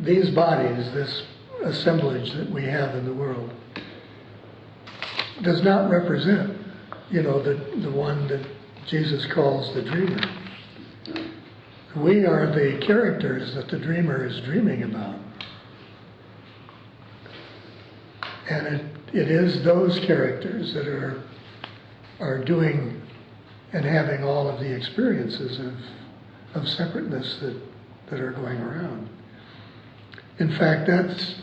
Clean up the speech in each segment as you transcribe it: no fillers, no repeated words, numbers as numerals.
these bodies, this assemblage that we have in the world, does not represent, the one that Jesus calls the dreamer. We are the characters that the dreamer is dreaming about. And it is those characters that are doing and having all of the experiences of separateness that are going around. In fact,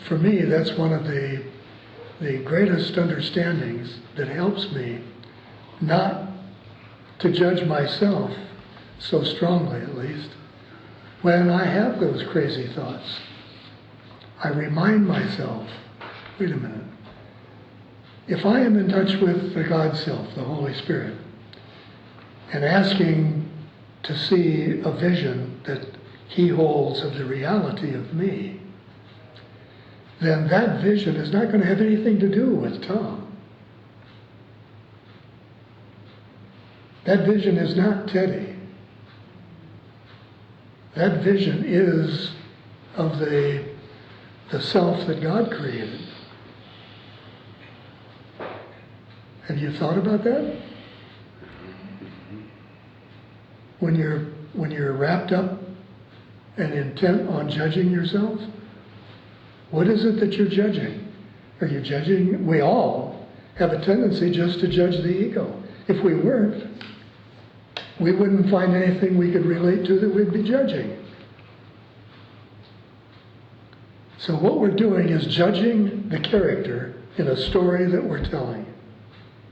for me, that's one of the greatest understandings that helps me not to judge myself so strongly, at least, when I have those crazy thoughts. I remind myself, wait a minute, if I am in touch with the God Self, the Holy Spirit, and asking to see a vision that He holds of the reality of me, then that vision is not going to have anything to do with Tom. That vision is not Teddy. That vision is of the self that God created. Have you thought about that? When you're wrapped up and intent on judging yourself, what is it that you're judging? Are you judging? We all have a tendency just to judge the ego. If we weren't, we wouldn't find anything we could relate to that we'd be judging. So what we're doing is judging the character in a story that we're telling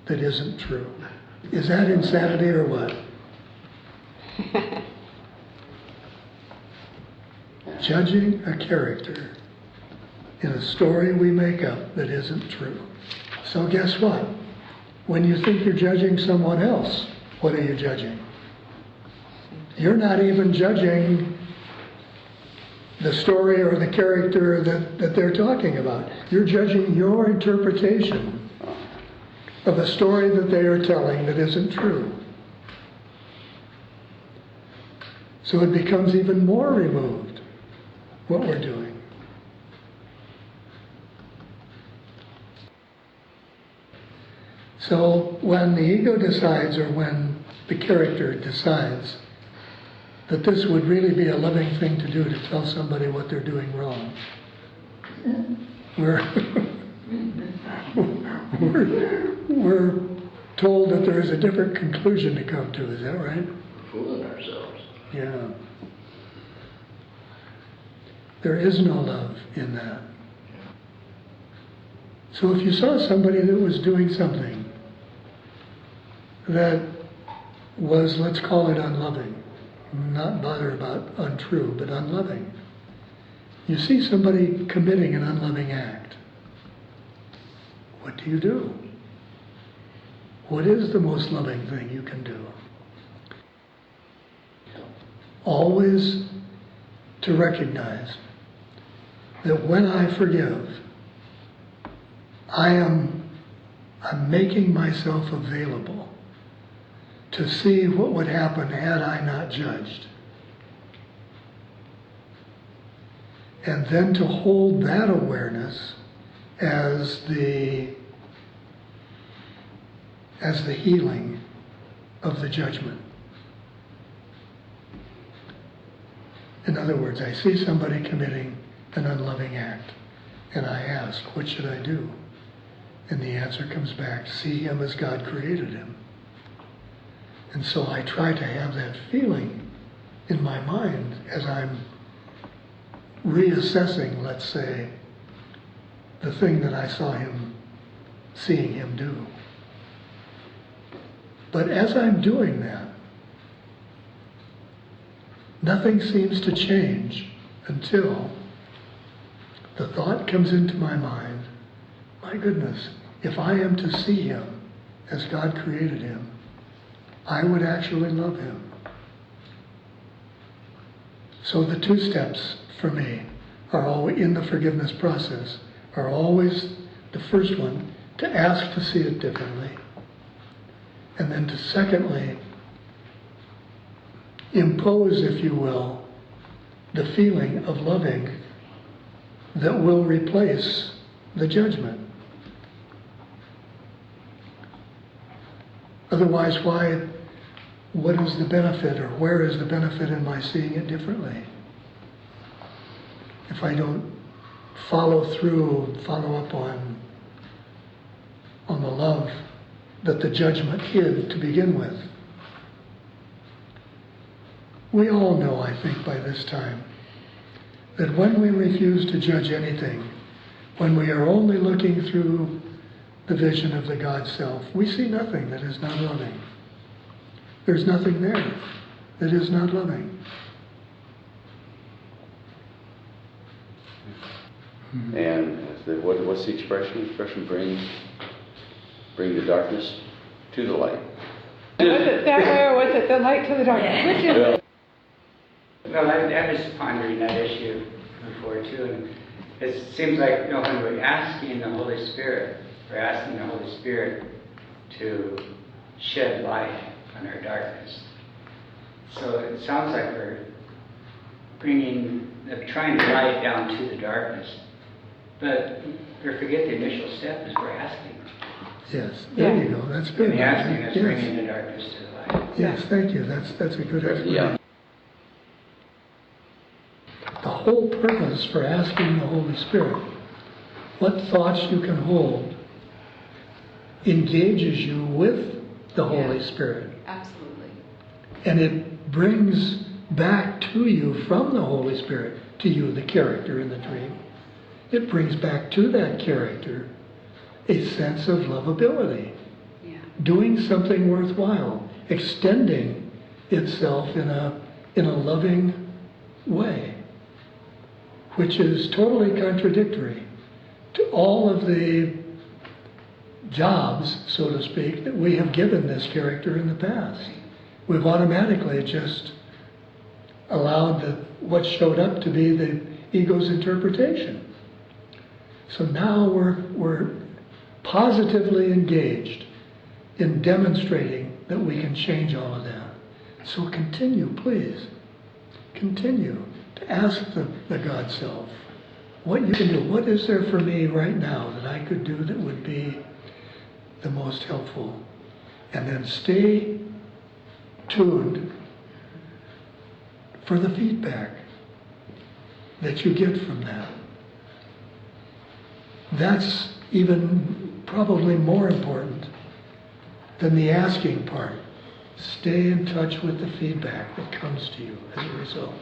that isn't true. Is that insanity or what? Judging a character in a story we make up that isn't true. So guess what? When you think you're judging someone else, what are you judging? You're not even judging the story or the character that they're talking about. You're judging your interpretation of a story that they are telling that isn't true. So it becomes even more removed, what we're doing. So when the ego decides, or when the character decides, that this would really be a loving thing to do, to tell somebody what they're doing wrong, we're told that there is a different conclusion to come to. Is that right? We're fooling ourselves. Yeah. There is no love in that. So if you saw somebody that was doing something that was, let's call it unloving, not bother about untrue, but unloving. You see somebody committing an unloving act. What do you do? What is the most loving thing you can do? Always to recognize that when I forgive, I'm making myself available to see what would happen had I not judged. And then to hold that awareness as the healing of the judgment. In other words, I see somebody committing an unloving act, and I ask, what should I do? And the answer comes back, see him as God created him. And so I try to have that feeling in my mind as I'm reassessing, let's say, the thing that I saw him, seeing him do. But as I'm doing that, nothing seems to change until the thought comes into my mind, my goodness, if I am to see him as God created him, I would actually love him. So the two steps for me are always in the forgiveness process are always the first one, to ask to see it differently, and then to secondly impose, if you will, the feeling of loving that will replace the judgment. Otherwise, what is the benefit, or where is the benefit in my seeing it differently? If I don't follow up on the love that the judgment hid to begin with. We all know, I think, by this time, that when we refuse to judge anything, when we are only looking through the vision of the God self, we see nothing that is not loving. There's nothing there that is not loving. And what's the expression? The expression, bring the darkness to the light. Was it that way, or was it the light to the darkness? Which is it? Well, I was pondering that issue before too, and it seems like, when we're asking the Holy Spirit, we're asking the Holy Spirit to shed light on our darkness. So it sounds like we're trying to light down to the darkness, but we forget the initial step is we're asking. Yes, there you go. That's good. And the asking is bringing the darkness to the light. Yes, thank you. That's a good explanation. Yeah. The whole purpose for asking the Holy Spirit what thoughts you can hold engages you with the Holy Spirit. Absolutely. And it brings back to you from the Holy Spirit, to you, the character in the dream. It brings back to that character a sense of lovability. Yeah. Doing something worthwhile, extending itself in a loving way, which is totally contradictory to all of the jobs, so to speak, that we have given this character in the past. We've automatically just allowed what showed up to be the ego's interpretation. So now we're positively engaged in demonstrating that we can change all of that. So continue, please. Continue to ask the God Self what you can do. What is there for me right now that I could do that would be the most helpful? And then stay tuned for the feedback that you get from that. That's even probably more important than the asking part. Stay in touch with the feedback that comes to you as a result.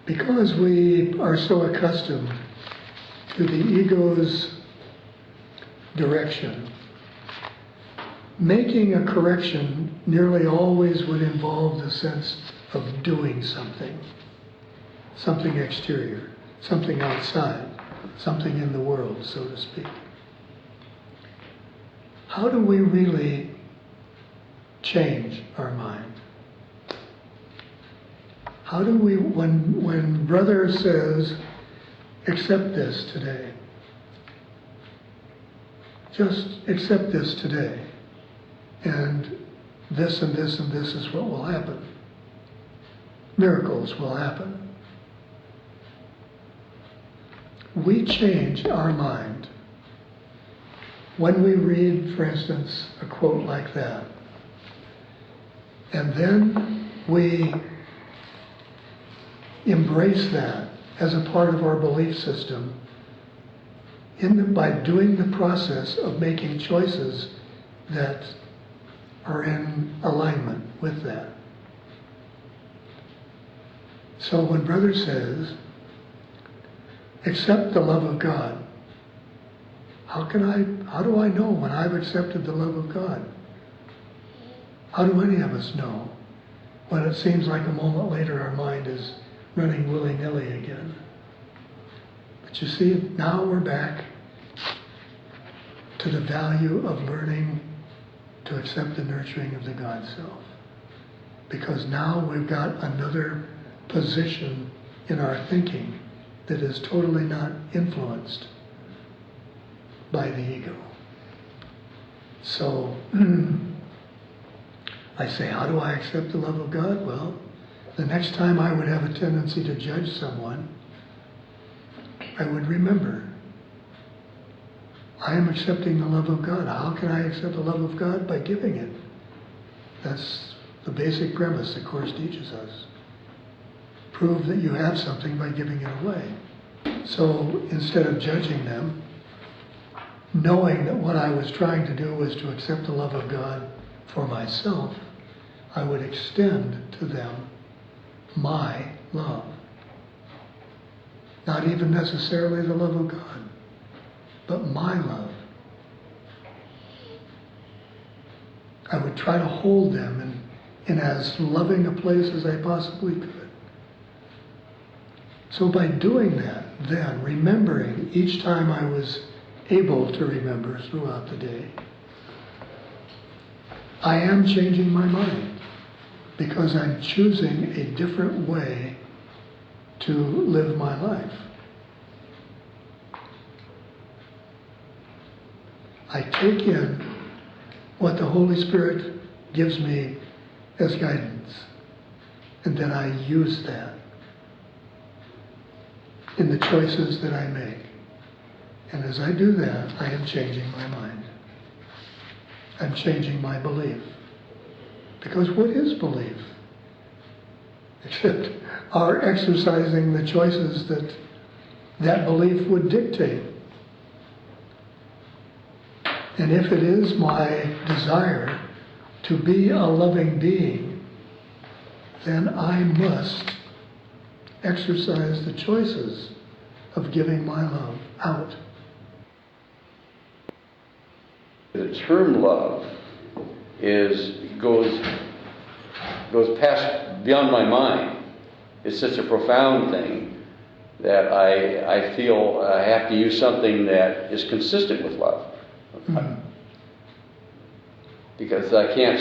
Because we are so accustomed to the ego's direction, making a correction nearly always would involve the sense of doing something exterior, something outside, something in the world, so to speak. How do we really change our mind? How do we, when brother says, accept this today, just accept this today, and this and this and this is what will happen. Miracles will happen. We change our mind when we read, for instance, a quote like that, and then we embrace that as a part of our belief system by doing the process of making choices that are in alignment with that. So when brother says, accept the love of God, how do I know when I've accepted the love of God? How do any of us know when it seems like a moment later our mind is running willy-nilly again? But you see, now we're back to the value of learning to accept the nurturing of the God Self. Because now we've got another position in our thinking that is totally not influenced by the ego. So, I say, how do I accept the love of God? Well, the next time I would have a tendency to judge someone, I would remember, I am accepting the love of God. How can I accept the love of God? By giving it. That's the basic premise the Course teaches us. Prove that you have something by giving it away. So instead of judging them, knowing that what I was trying to do was to accept the love of God for myself, I would extend to them my love. Not even necessarily the love of God, but my love. I would try to hold them in as loving a place as I possibly could. So by doing that, then, remembering each time I was able to remember throughout the day, I am changing my mind because I'm choosing a different way to live my life. I take in what the Holy Spirit gives me as guidance, and then I use that in the choices that I make. And as I do that, I am changing my mind. I'm changing my belief. Because what is belief? Except our exercising the choices that that belief would dictate. And if it is my desire to be a loving being, then I must exercise the choices of giving my love out. The term love goes past beyond my mind. It's such a profound thing that I feel I have to use something that is consistent with love. Mm-hmm. Because I can't,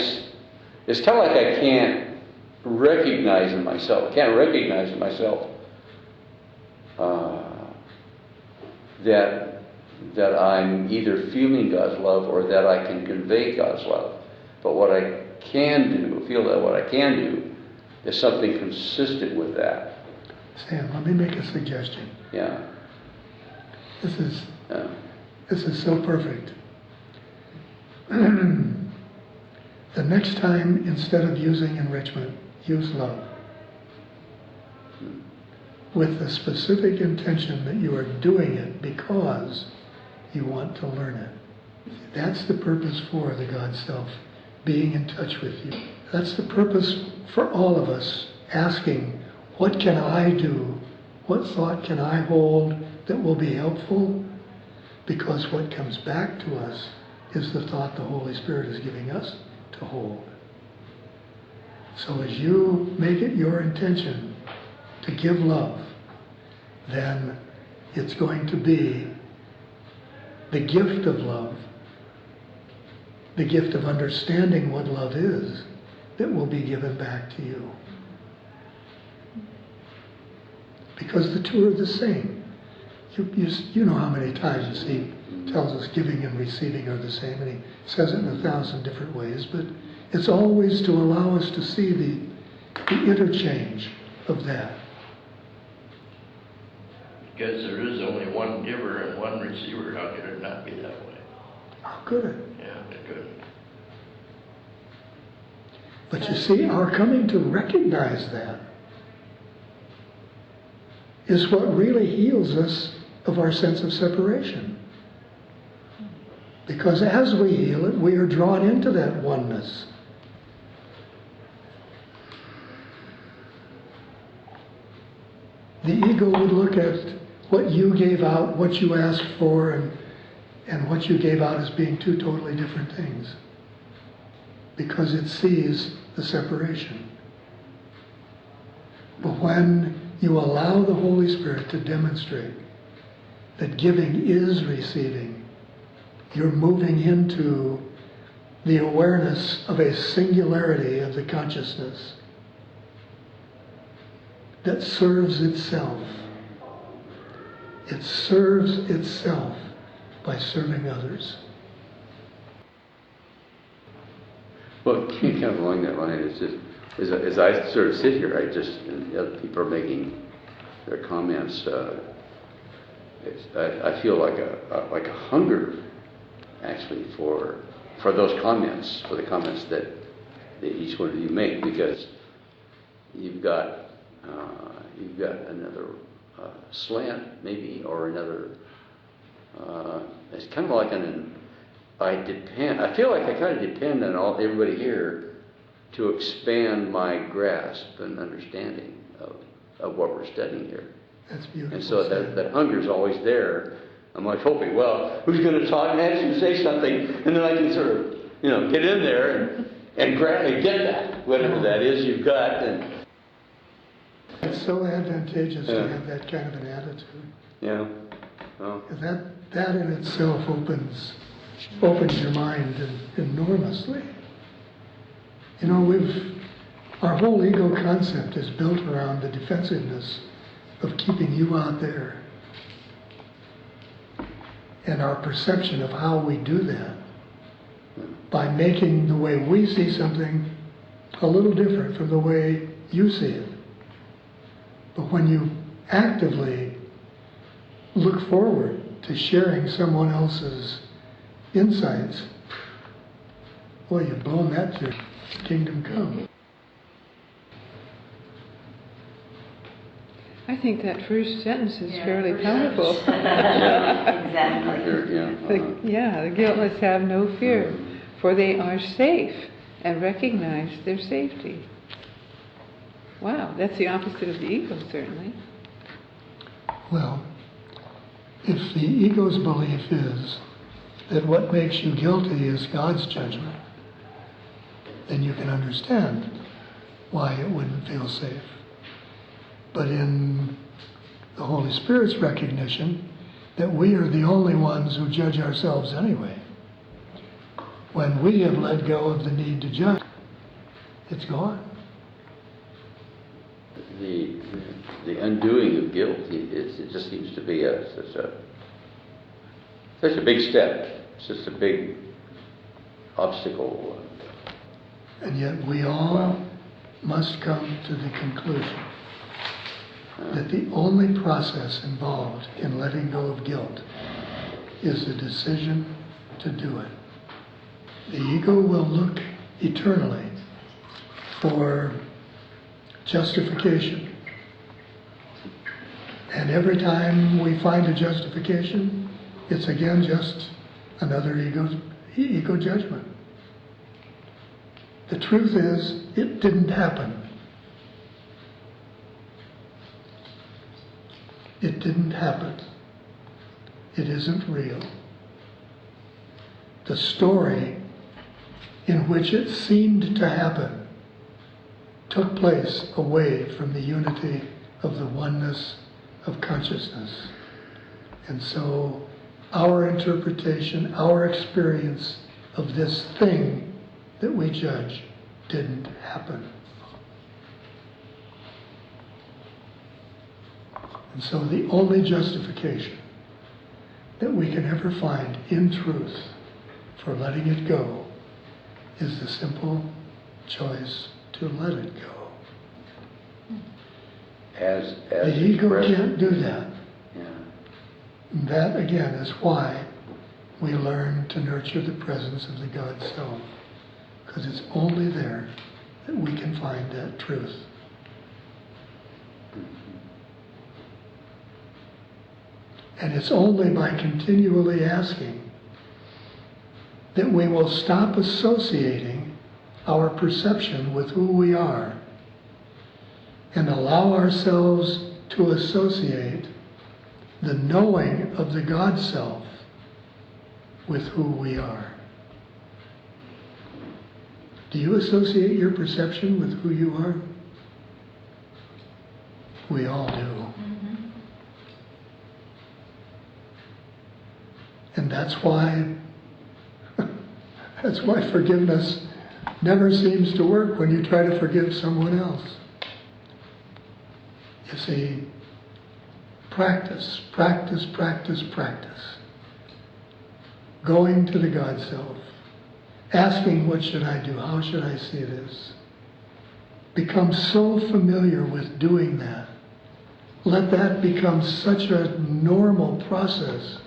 it's kind of like I can't recognize in myself. I can't recognize in myself that I'm either feeling God's love or that I can convey God's love. But what I can do, feel that what I can do, is something consistent with that. Sam, let me make a suggestion. Yeah. This is so perfect. The next time, instead of using enrichment, use love. With the specific intention that you are doing it because you want to learn it. That's the purpose for the God Self, being in touch with you. That's the purpose for all of us, asking, what can I do? What thought can I hold that will be helpful? Because what comes back to us is the thought the Holy Spirit is giving us to hold. So as you make it your intention to give love, then it's going to be the gift of love, the gift of understanding what love is, that will be given back to you. Because the two are the same. You know how many times he tells us giving and receiving are the same, and he says it in 1,000 different ways, but it's always to allow us to see the interchange of that. Because there is only one giver and one receiver. How could it not be that way? How could it? Yeah, it could. But you see, our coming to recognize that is what really heals us of our sense of separation. Because as we heal it, we are drawn into that oneness. The ego would look at what you gave out, what you asked for, and what you gave out as being two totally different things. Because it sees the separation. But when you allow the Holy Spirit to demonstrate that giving is receiving, you're moving into the awareness of a singularity of the consciousness that serves itself. It serves itself by serving others. Well, kind of along that line, it's just as I sort of sit here, and other people are making their comments. I feel like a hunger, actually, for those comments, for the comments that each one of you make, because you've got another slant, maybe, or another. It's kind of like I feel like I kind of depend on everybody here to expand my grasp and understanding of what we're studying here. That's beautiful. And so that hunger is always there. I'm like hoping, well, who's going to talk next and say something, and then I can sort of, get in there and gradually get that, whatever that is you've got. And it's so advantageous to have that kind of an attitude. yeah, well, That in itself opens your mind enormously. Our whole ego concept is built around the defensiveness of keeping you out there. And our perception of how we do that by making the way we see something a little different from the way you see it. But when you actively look forward to sharing someone else's insights, well, you've blown that to kingdom come. I think that first sentence is fairly powerful. Exactly. The guiltless have no fear, for they are safe and recognize their safety. Wow, that's the opposite of the ego, certainly. Well, if the ego's belief is that what makes you guilty is God's judgment, then you can understand why it wouldn't feel safe. But in the Holy Spirit's recognition that we are the only ones who judge ourselves anyway, when we have let go of the need to judge, it's gone. The undoing of guilt, it just seems to be such a big step. It's just a big obstacle. And yet we all must come to the conclusion that the only process involved in letting go of guilt is the decision to do it. The ego will look eternally for justification. And every time we find a justification, it's again just another ego judgment. The truth is, it didn't happen. It didn't happen. It isn't real. The story in which it seemed to happen took place away from the unity of the oneness of consciousness. And so our interpretation, our experience of this thing that we judge didn't happen. And so the only justification that we can ever find in truth for letting it go is the simple choice to let it go. The ego can't do that. Yeah. And that, again, is why we learn to nurture the presence of the God Self. Because it's only there that we can find that truth. And it's only by continually asking that we will stop associating our perception with who we are and allow ourselves to associate the knowing of the God Self with who we are. Do you associate your perception with who you are? We all do. And that's why forgiveness never seems to work when you try to forgive someone else. You see, practice. Going to the God Self. Asking, what should I do? How should I see this? become so familiar with doing that. Let that become such a normal process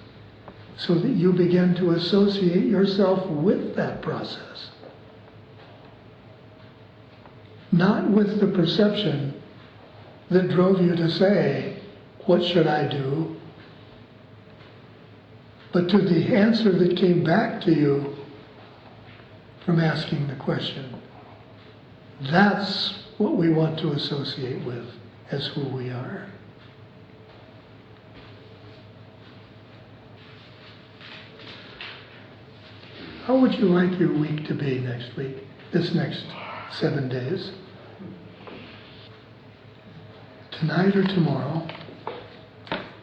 so that you begin to associate yourself with that process. Not with the perception that drove you to say, what should I do? But to the answer that came back to you from asking the question. That's what we want to associate with as who we are. How would you like your week to be next week, this next 7 days? Tonight or tomorrow,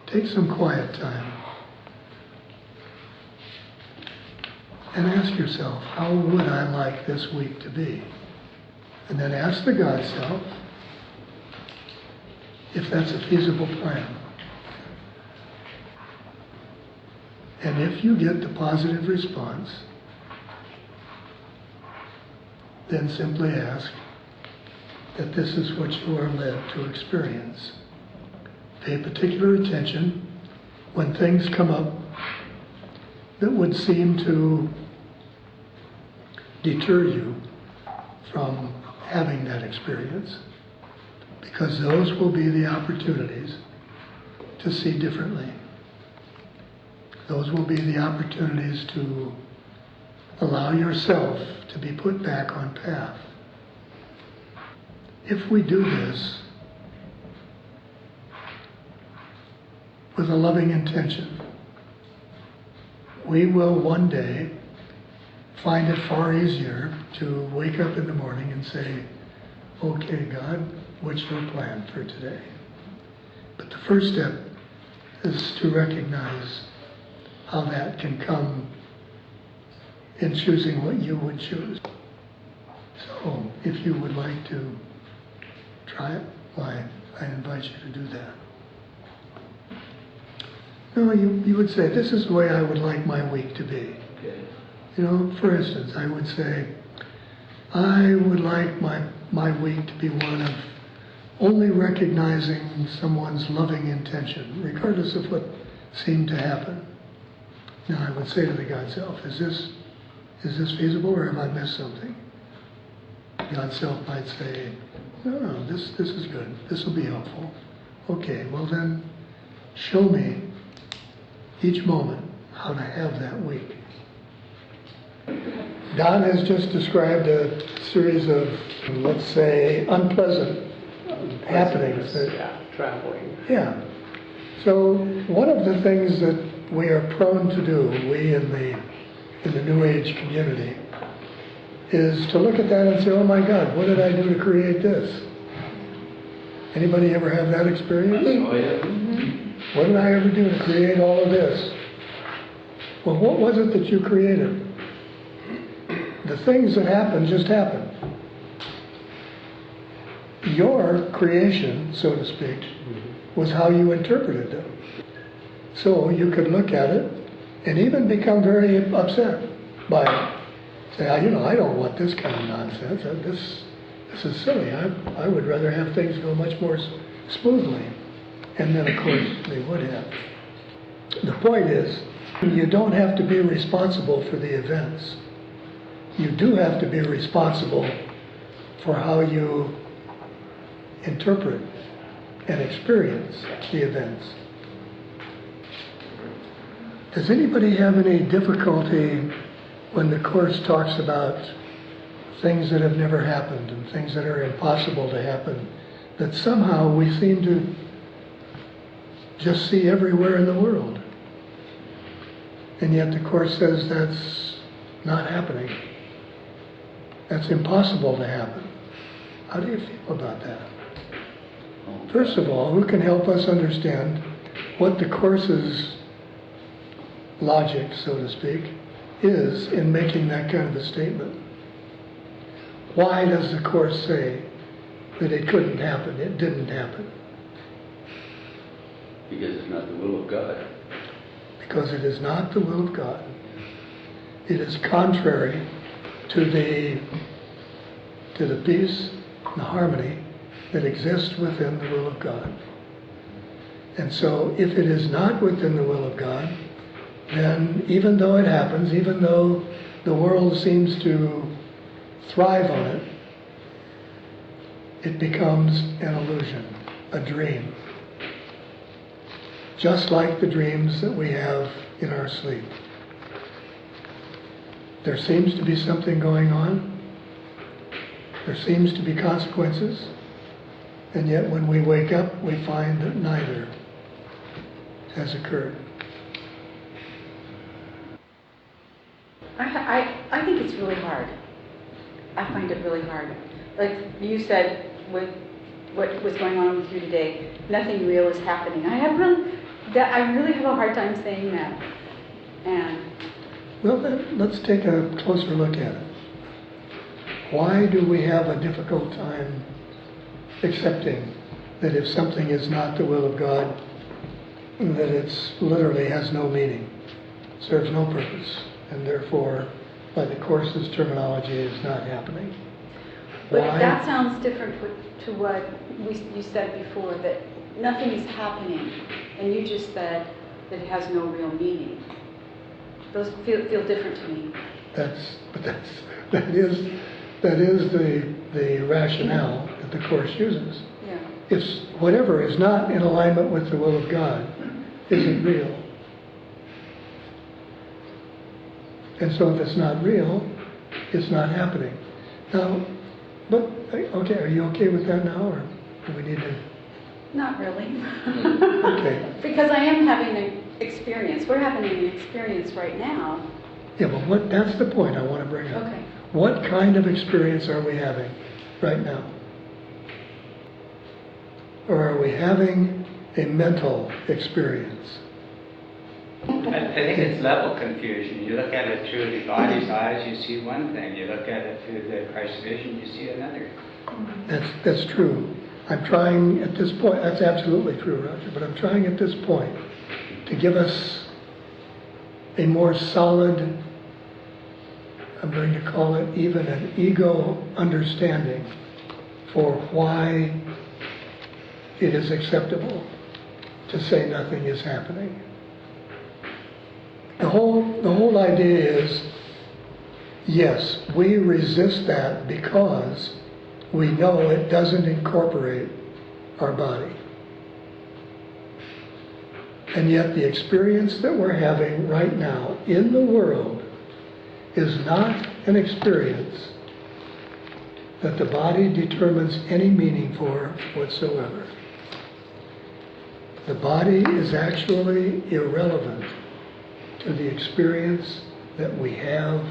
take some quiet time and ask yourself, how would I like this week to be? And then ask the God self if that's a feasible plan. And if you get the positive response, then simply ask that this is what you are led to experience. Pay particular attention when things come up that would seem to deter you from having that experience, because those will be the opportunities to see differently. Those will be the opportunities to allow yourself to be put back on path. If we do this with a loving intention, we will one day find it far easier to wake up in the morning and say, okay, God, what's your plan for today? But the first step is to recognize how that can come in choosing what you would choose. So, if you would like to try it, why, I invite you to do that. No, you would say, this is the way I would like my week to be. Okay. You know, for instance, I would say, I would like my week to be one of only recognizing someone's loving intention, regardless of what seemed to happen. Now, I would say to the God self, is this feasible, or have I missed something? God self might say, no, this is good. This will be helpful. Okay, well then, show me each moment how to have that week. Don has just described a series of, let's say, unpleasant happenings. Traveling. Yeah. So one of the things that we are prone to do, we in the New Age community, is to look at that and say, oh my God, what did I do to create this? Anybody ever have that experience? Oh, yeah. What did I ever do to create all of this? Well, what was it that you created? The things that happened just happened. Your creation, so to speak, was how you interpreted them. So you could look at it and even become very upset by it. Say, I don't want this kind of nonsense. This is silly. I would rather have things go much more smoothly. And then, of course, they would have. The point is, you don't have to be responsible for the events. You do have to be responsible for how you interpret and experience the events. Does anybody have any difficulty when the Course talks about things that have never happened and things that are impossible to happen, that somehow we seem to just see everywhere in the world? And yet the Course says that's not happening. That's impossible to happen. How do you feel about that? First of all, who can help us understand what the Course's logic, so to speak, is in making that kind of a statement? Why does the Course say that it couldn't happen, it didn't happen? Because it's not the will of God. Because it is not the will of God. It is contrary to the peace the harmony that exists within the will of God. And so if it is not within the will of God, then even though it happens, even though the world seems to thrive on it, it becomes an illusion, a dream. Just like the dreams that we have in our sleep. There seems to be something going on. There seems to be consequences. And yet when we wake up, we find that neither has occurred. I think it's really hard. I find it really hard. Like you said, with what was going on with you today, nothing real is happening. I really have a hard time saying that. And Well, then, let's take a closer look at it. Why do we have a difficult time accepting that if something is not the will of God, that it's literally has no meaning, serves no purpose, and therefore, by the Course's terminology, is not happening? But Why? that sounds different to what you said before, that nothing is happening, and you just said that it has no real meaning. Those feel different to me. That is the rationale that the Course uses. Yeah. If whatever is not in alignment with the will of God isn't real. And so if it's not real, it's not happening. Now, but, okay, are you okay with that now, or do we need to? Not really. Okay. Because I am having an experience. We're having an experience right now. Yeah, but that's the point I want to bring up. Okay. What kind of experience are we having right now? Or are we having a mental experience? I think it's level confusion. You look at it through the body's eyes, you see one thing. You look at it through the Christ's vision, you see another. That's true. I'm trying at this point, that's absolutely true, Roger, but I'm trying at this point to give us a more solid, I'm going to call it even an ego understanding for why it is acceptable to say nothing is happening. The whole idea is, yes, we resist that because we know it doesn't incorporate our body. And yet the experience that we're having right now in the world is not an experience that the body determines any meaning for whatsoever. The body is actually irrelevant to the experience that we have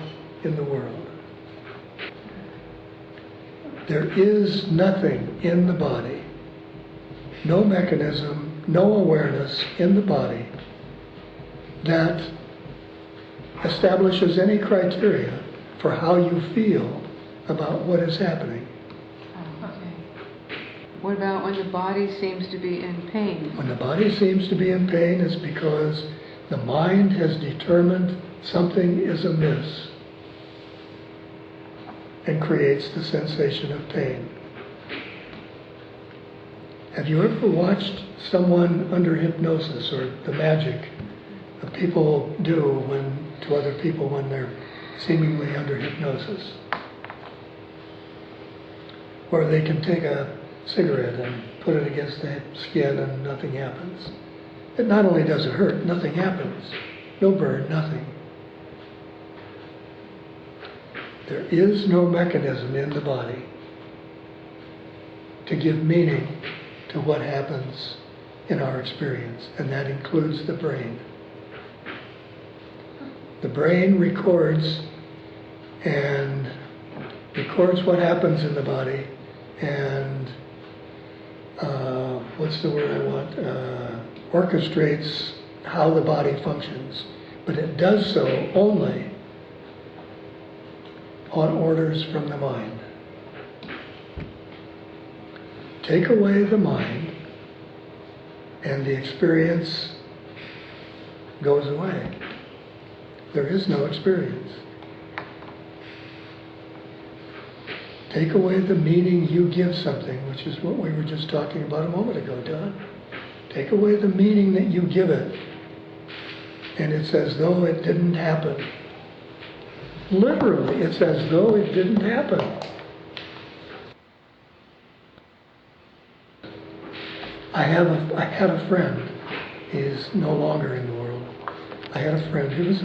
in the world. There is nothing in the body, no mechanism, no awareness in the body that establishes any criteria for how you feel about what is happening. Oh, okay. What about when the body seems to be in pain? When the body seems to be in pain, it's because the mind has determined something is amiss and creates the sensation of pain. Have you ever watched someone under hypnosis, or the magic that people do to other people when they're seemingly under hypnosis? Where they can take a cigarette and put it against the skin and nothing happens. It not only doesn't hurt, nothing happens. No burn, nothing. There is no mechanism in the body to give meaning to what happens in our experience, and that includes the brain. The brain records what happens in the body, and what's the word I want? Orchestrates how the body functions. But it does so only on orders from the mind. Take away the mind, and the experience goes away. There is no experience. Take away the meaning you give something, which is what we were just talking about a moment ago, Don. Take away the meaning that you give it, and it's as though it didn't happen. Literally, it's as though it didn't happen. I had a friend. He is no longer in the world. I had a friend. He was,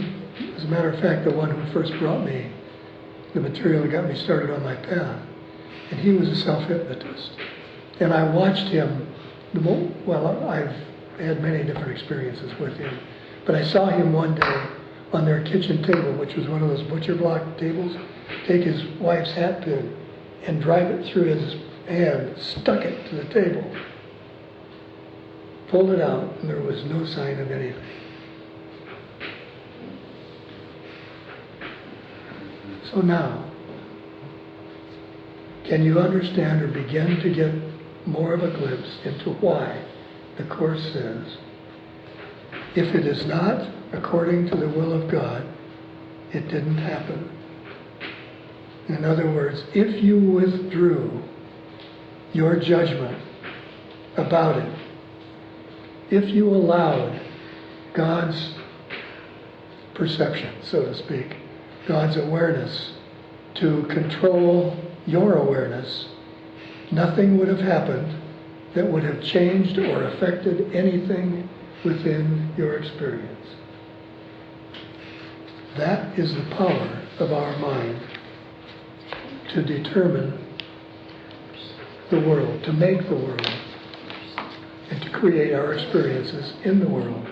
as a matter of fact, the one who first brought me the material that got me started on my path. And he was a self-hypnotist. And I watched him, I've had many different experiences with him, but I saw him one day on their kitchen table, which was one of those butcher block tables, take his wife's hat pin and drive it through his hand, stuck it to the table, pulled it out, and there was no sign of anything. So now, can you understand or begin to get more of a glimpse into why the Course says, if it is not according to the will of God, it didn't happen? In other words, if you withdrew your judgment about it, if you allowed God's perception, so to speak, God's awareness to control your awareness, nothing would have happened that would have changed or affected anything within your experience. That is the power of our mind to determine the world, to make the world, and to create our experiences in the world.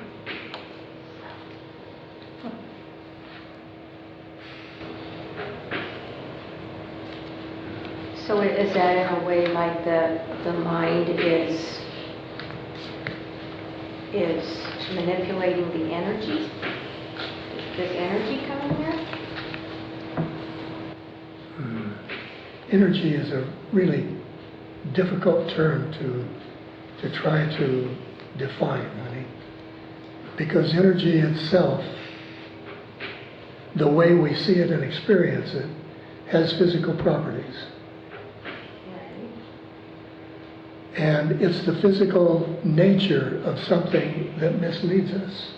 So is that in a way like the mind is manipulating the energy? Does energy come in there? Energy is a really difficult term to try to define, honey. Because energy itself, the way we see it and experience it, has physical properties. And it's the physical nature of something that misleads us.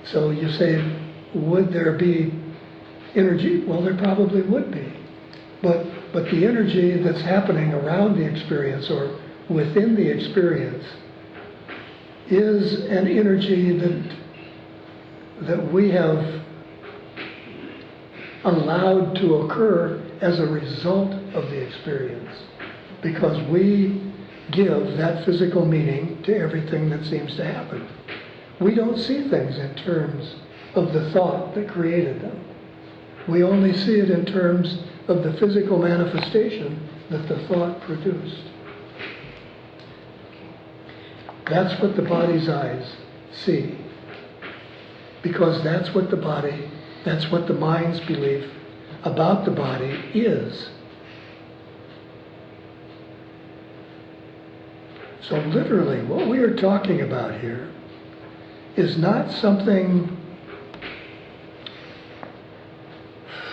So you say, would there be energy? Well, there probably would be. But the energy that's happening around the experience or within the experience is an energy that we have allowed to occur as a result of the experience, because we give that physical meaning to everything that seems to happen. We don't see things in terms of the thought that created them. We only see it in terms of the physical manifestation that the thought produced. That's what the body's eyes see, because that's what the mind's belief about the body is. So literally, what we are talking about here is not something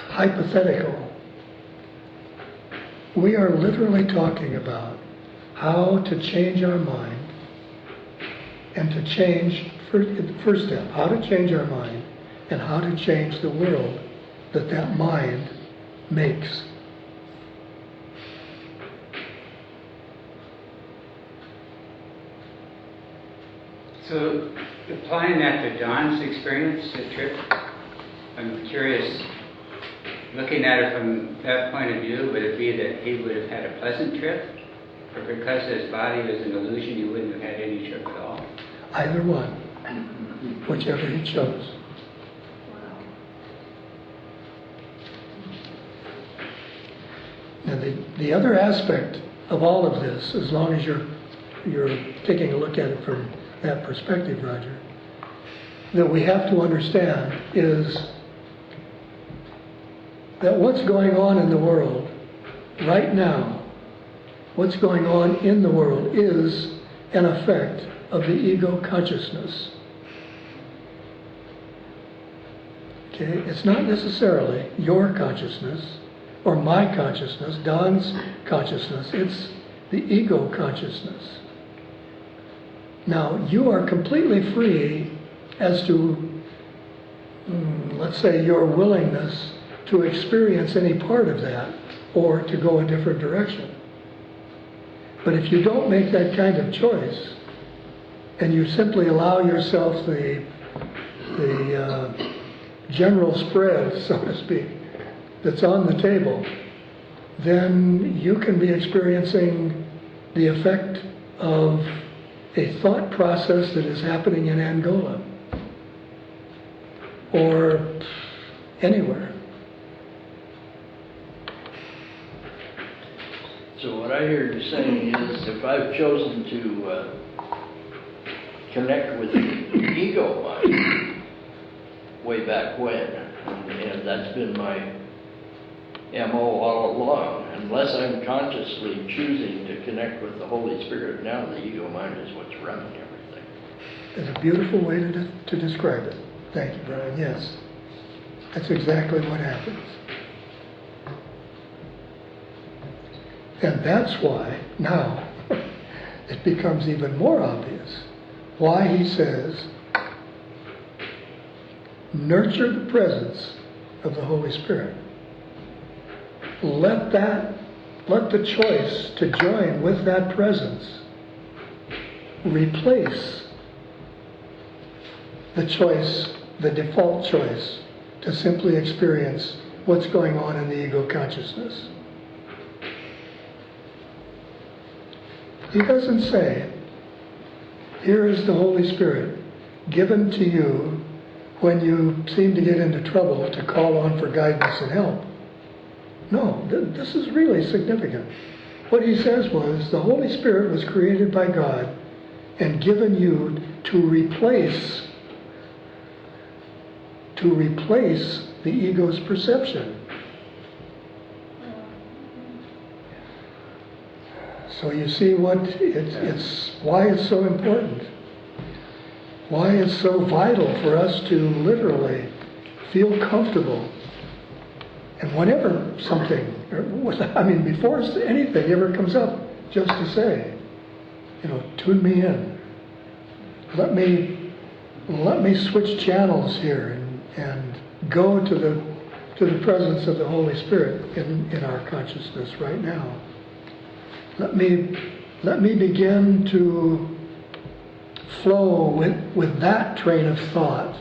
hypothetical. We are literally talking about how to change our mind and to change, first step, how to change our mind and how to change the world that mind makes. So, applying that to Don's experience, the trip, I'm curious, looking at it from that point of view, would it be that he would have had a pleasant trip? Or because his body was an illusion, he wouldn't have had any trip at all? Either one, whichever he chose. Now the other aspect of all of this, as long as you're taking a look at it from that perspective, Roger, that we have to understand is that what's going on in the world right now, what's going on in the world is an effect of the ego consciousness. Okay? It's not necessarily your consciousness or my consciousness, Don's consciousness. It's the ego consciousness. Now, you are completely free as to, let's say, your willingness to experience any part of that or to go a different direction. But if you don't make that kind of choice, and you simply allow yourself the general spread, so to speak, that's on the table, then you can be experiencing the effect of a thought process that is happening in Angola or anywhere. So what I hear you saying is, if I've chosen to connect with the ego mind way back when, and that's been my MO all along, unless I'm consciously choosing to connect with the Holy Spirit, now the ego mind is what's running everything. It's a beautiful way to describe it. Thank you, Brian. Yes, that's exactly what happens. And that's why now it becomes even more obvious why he says, nurture the presence of the Holy Spirit. Let the choice to join with that presence replace the choice, the default choice, to simply experience what's going on in the ego consciousness. He doesn't say, here is the Holy Spirit given to you when you seem to get into trouble to call on for guidance and help. No, this is really significant. What he says was, the Holy Spirit was created by God and given you to replace the ego's perception. So you see it's why it's so important. Why it's so vital for us to literally feel comfortable. And whenever something, before anything ever comes up, just to say, tune me in. Let me switch channels here and go to the presence of the Holy Spirit in our consciousness right now. Let me begin to flow with that train of thought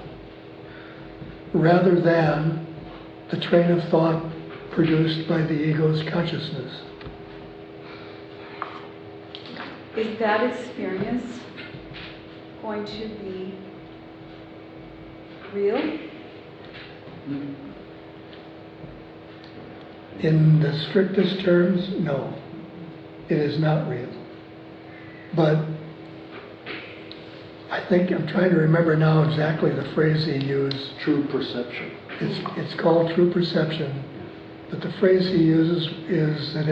rather than the train of thought produced by the ego's consciousness. Is that experience going to be real? In the strictest terms, no. It is not real. But I think I'm trying to remember now exactly the phrase he used. True perception. It's called true perception, but the phrase he uses is that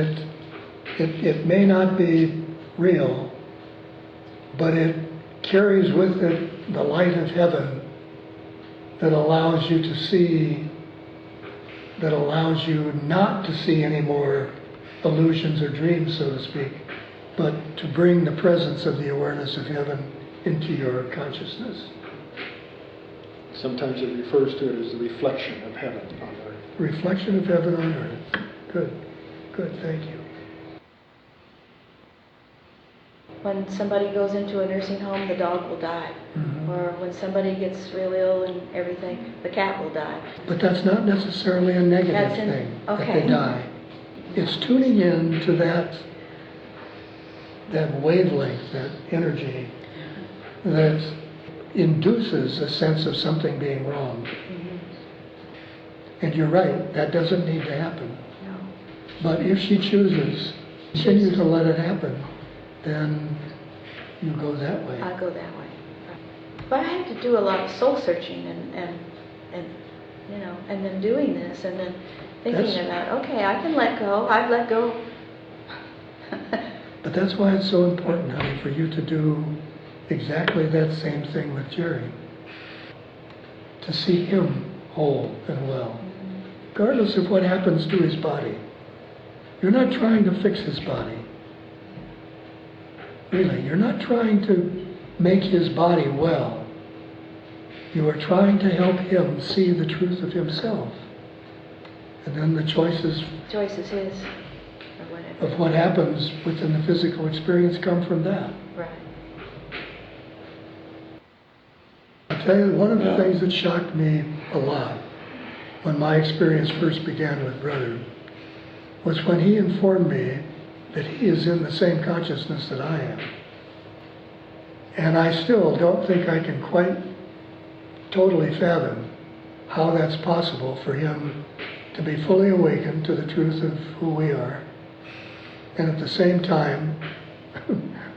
it may not be real, but it carries with it the light of heaven that allows you to see, that allows you not to see any more illusions or dreams, so to speak, but to bring the presence of the awareness of heaven into your consciousness. Sometimes it refers to it as the reflection of heaven on earth. Reflection of heaven on earth. Good, thank you. When somebody goes into a nursing home, the dog will die. Mm-hmm. Or when somebody gets real ill and everything, the cat will die. But that's not necessarily a negative thing, that they die. It's tuning in to that wavelength, that energy that induces a sense of something being wrong. Mm-hmm. And you're right, that doesn't need to happen. No. But if she chooses to continue to let it happen, then you go that way. I go that way. But I had to do a lot of soul searching and then doing this and then thinking about, okay, I can let go. I've let go. But that's why it's so important, honey, for you to do exactly that same thing with Jerry. To see him whole and well, regardless of what happens to his body. You're not trying to fix his body. Really, you're not trying to make his body well. You are trying to help him see the truth of himself. And then the choice is his, or whatever. of what happens within the physical experience come from that. Right. I'll tell you, one of the things that shocked me a lot when my experience first began with Brother was when he informed me that he is in the same consciousness that I am. And I still don't think I can quite totally fathom how that's possible for him to be fully awakened to the truth of who we are, and at the same time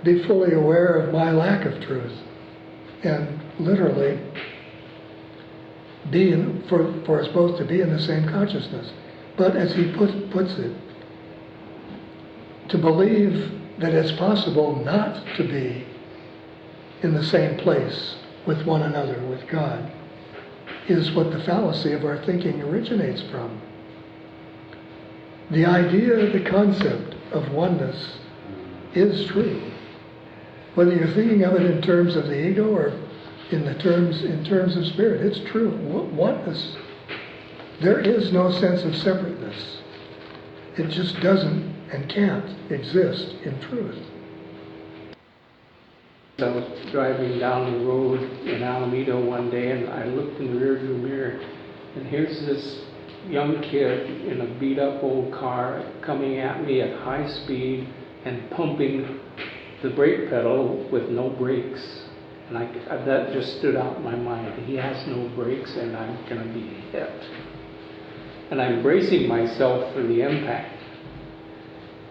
be fully aware of my lack of truth, and literally for us both to be in the same consciousness. But as he puts it, to believe that it's possible not to be in the same place with one another, with God, is what the fallacy of our thinking originates from. The idea, the concept of oneness is true. Whether you're thinking of it in terms of the ego or in terms of spirit, it's true. Oneness. There is no sense of separateness. It just doesn't and can't exist in truth. I was driving down the road in Alameda one day, and I looked in the rearview mirror, and here's this young kid in a beat-up old car coming at me at high speed and pumping the brake pedal with no brakes. And that just stood out in my mind. He has no brakes, and I'm going to be hit. And I'm bracing myself for the impact.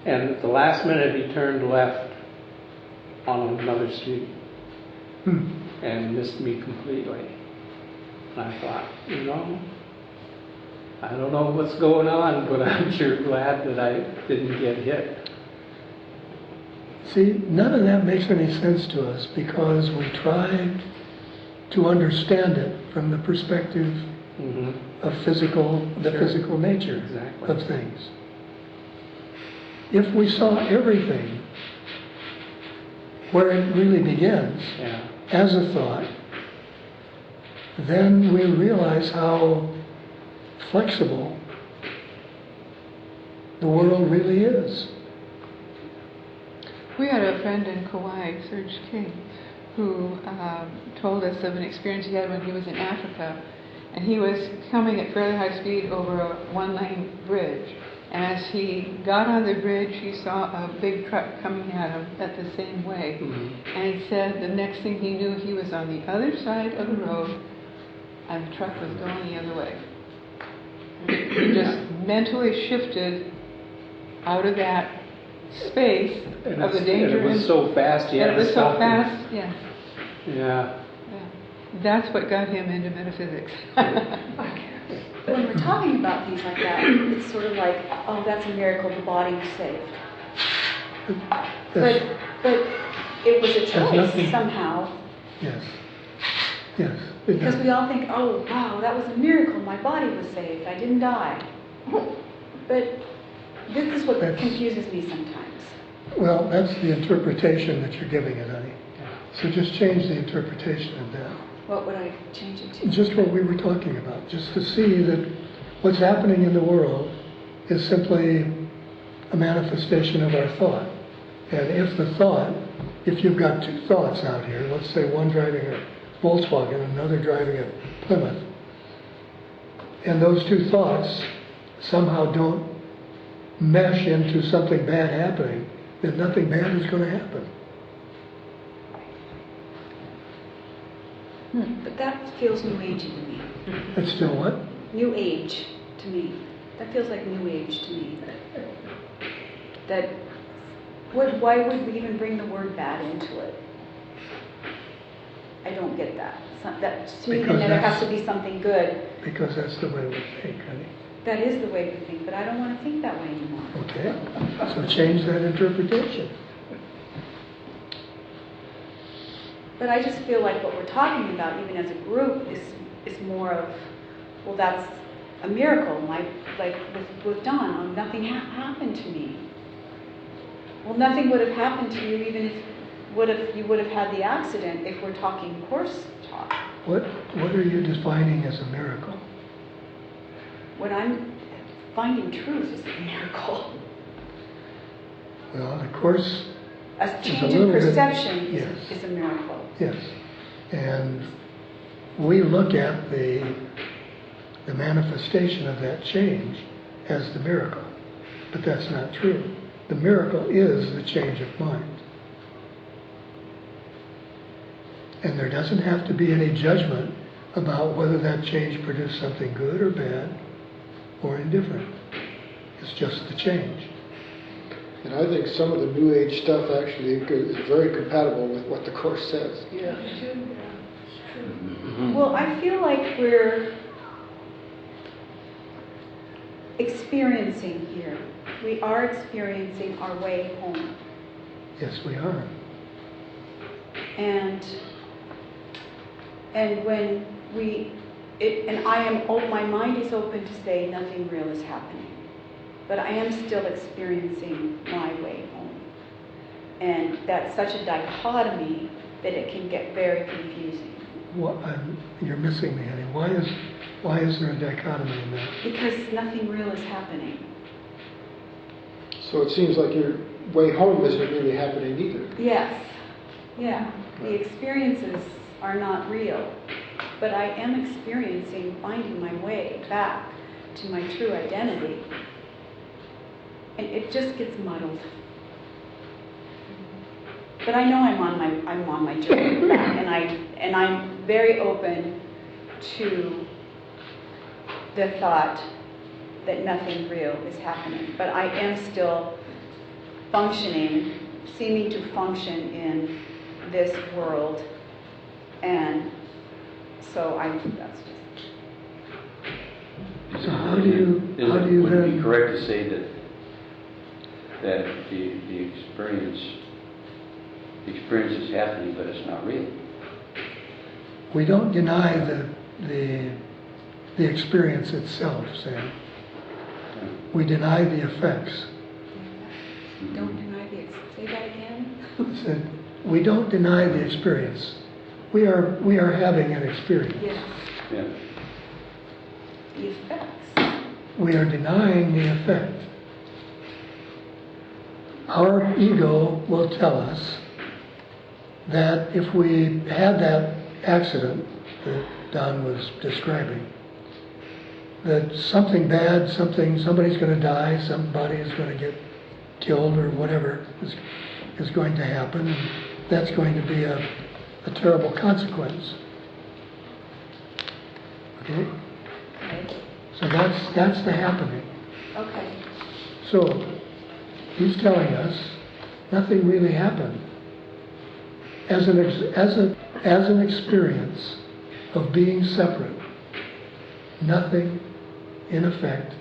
And at the last minute, he turned left on another street and missed me completely. And I thought, I don't know what's going on, but I'm sure glad that I didn't get hit. See, none of that makes any sense to us because we try to understand it from the perspective of the physical nature of things. If we saw everything where it really begins, as a thought, then we realize how flexible the world really is. We had a friend in Kauai, Serge King, who told us of an experience he had when he was in Africa. And he was coming at fairly high speed over a one-lane bridge. And as he got on the bridge, he saw a big truck coming at him at the same way. And he said the next thing he knew, he was on the other side of the road, and the truck was going the other way. He just mentally shifted out of that space of the danger. And it was so fast, yeah. Yeah. Yeah. That's what got him into metaphysics. When we're talking about things like that, it's sort of like, oh, that's a miracle, the body was saved. But it was a choice somehow. Yes. Because we all think, oh, wow, that was a miracle, my body was saved, I didn't die. But this is what confuses me sometimes. Well, that's the interpretation that you're giving it, honey. So just change the interpretation of that. What would I change it to? Just what we were talking about. Just to see that what's happening in the world is simply a manifestation of our thought. And if you've got two thoughts out here, let's say one driving a Volkswagen and another driving a Plymouth, and those two thoughts somehow don't mesh into something bad happening, then nothing bad is going to happen. But that feels New Agey to me. That's still what? New Age to me. That feels like New Age to me. Why would we even bring the word bad into it? I don't get that. To me, then there has to be something good. Because that's the way we think, honey. That is the way we think, but I don't want to think that way anymore. Okay, so change that interpretation. But I just feel like what we're talking about, even as a group, is more of well, that's a miracle. Like with Don, nothing happened to me. Well, nothing would have happened to you even if you would have had the accident, if we're talking Course talk. What are you defining as a miracle? When I'm finding truth is a miracle. Well, the Course A is change a in little bit- perception yes. is a miracle. Yes. And we look at the manifestation of that change as the miracle. But that's not true. The miracle is the change of mind. And there doesn't have to be any judgment about whether that change produced something good or bad or indifferent. It's just the change. And I think some of the New Age stuff actually is very compatible with what the Course says. Yeah. Well, I feel like we're experiencing here. We are experiencing our way home. Yes, we are. And when my mind is open to say nothing real is happening. But I am still experiencing my way home. And that's such a dichotomy that it can get very confusing. You're missing me, honey. Why is there a dichotomy in that? Because nothing real is happening. So it seems like your way home isn't really happening either. Yes. Yeah. The experiences are not real. But I am experiencing finding my way back to my true identity. And it just gets muddled. But I know I'm on my journey back, and I'm very open to the thought that nothing real is happening. But I am still seeming to function in this world, and so that's just. So how do you Would it be then? correct to say that the experience is happening, but it's not real? We don't deny the experience itself, Sam. We deny the effects. Don't deny say that again? I said, we don't deny the experience. We are having an experience. Yes. Yeah. The effects. We are denying the effect. Our ego will tell us that if we had that accident that Don was describing, that something bad, somebody's going to die, somebody is going to get killed or whatever is going to happen, and that's going to be a terrible consequence. Okay? Okay. So that's the happening. Okay. So he's telling us nothing really happened. As an experience of being separate, nothing in effect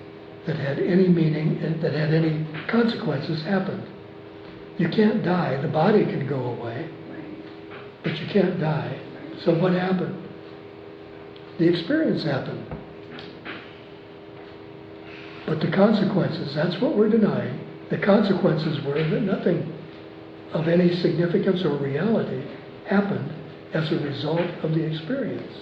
that had any meaning and that had any consequences happened. You can't die. The body can go away, but you can't die. So what happened? The experience happened. But the consequences, that's what we're denying. The consequences were that nothing of any significance or reality happened as a result of the experience.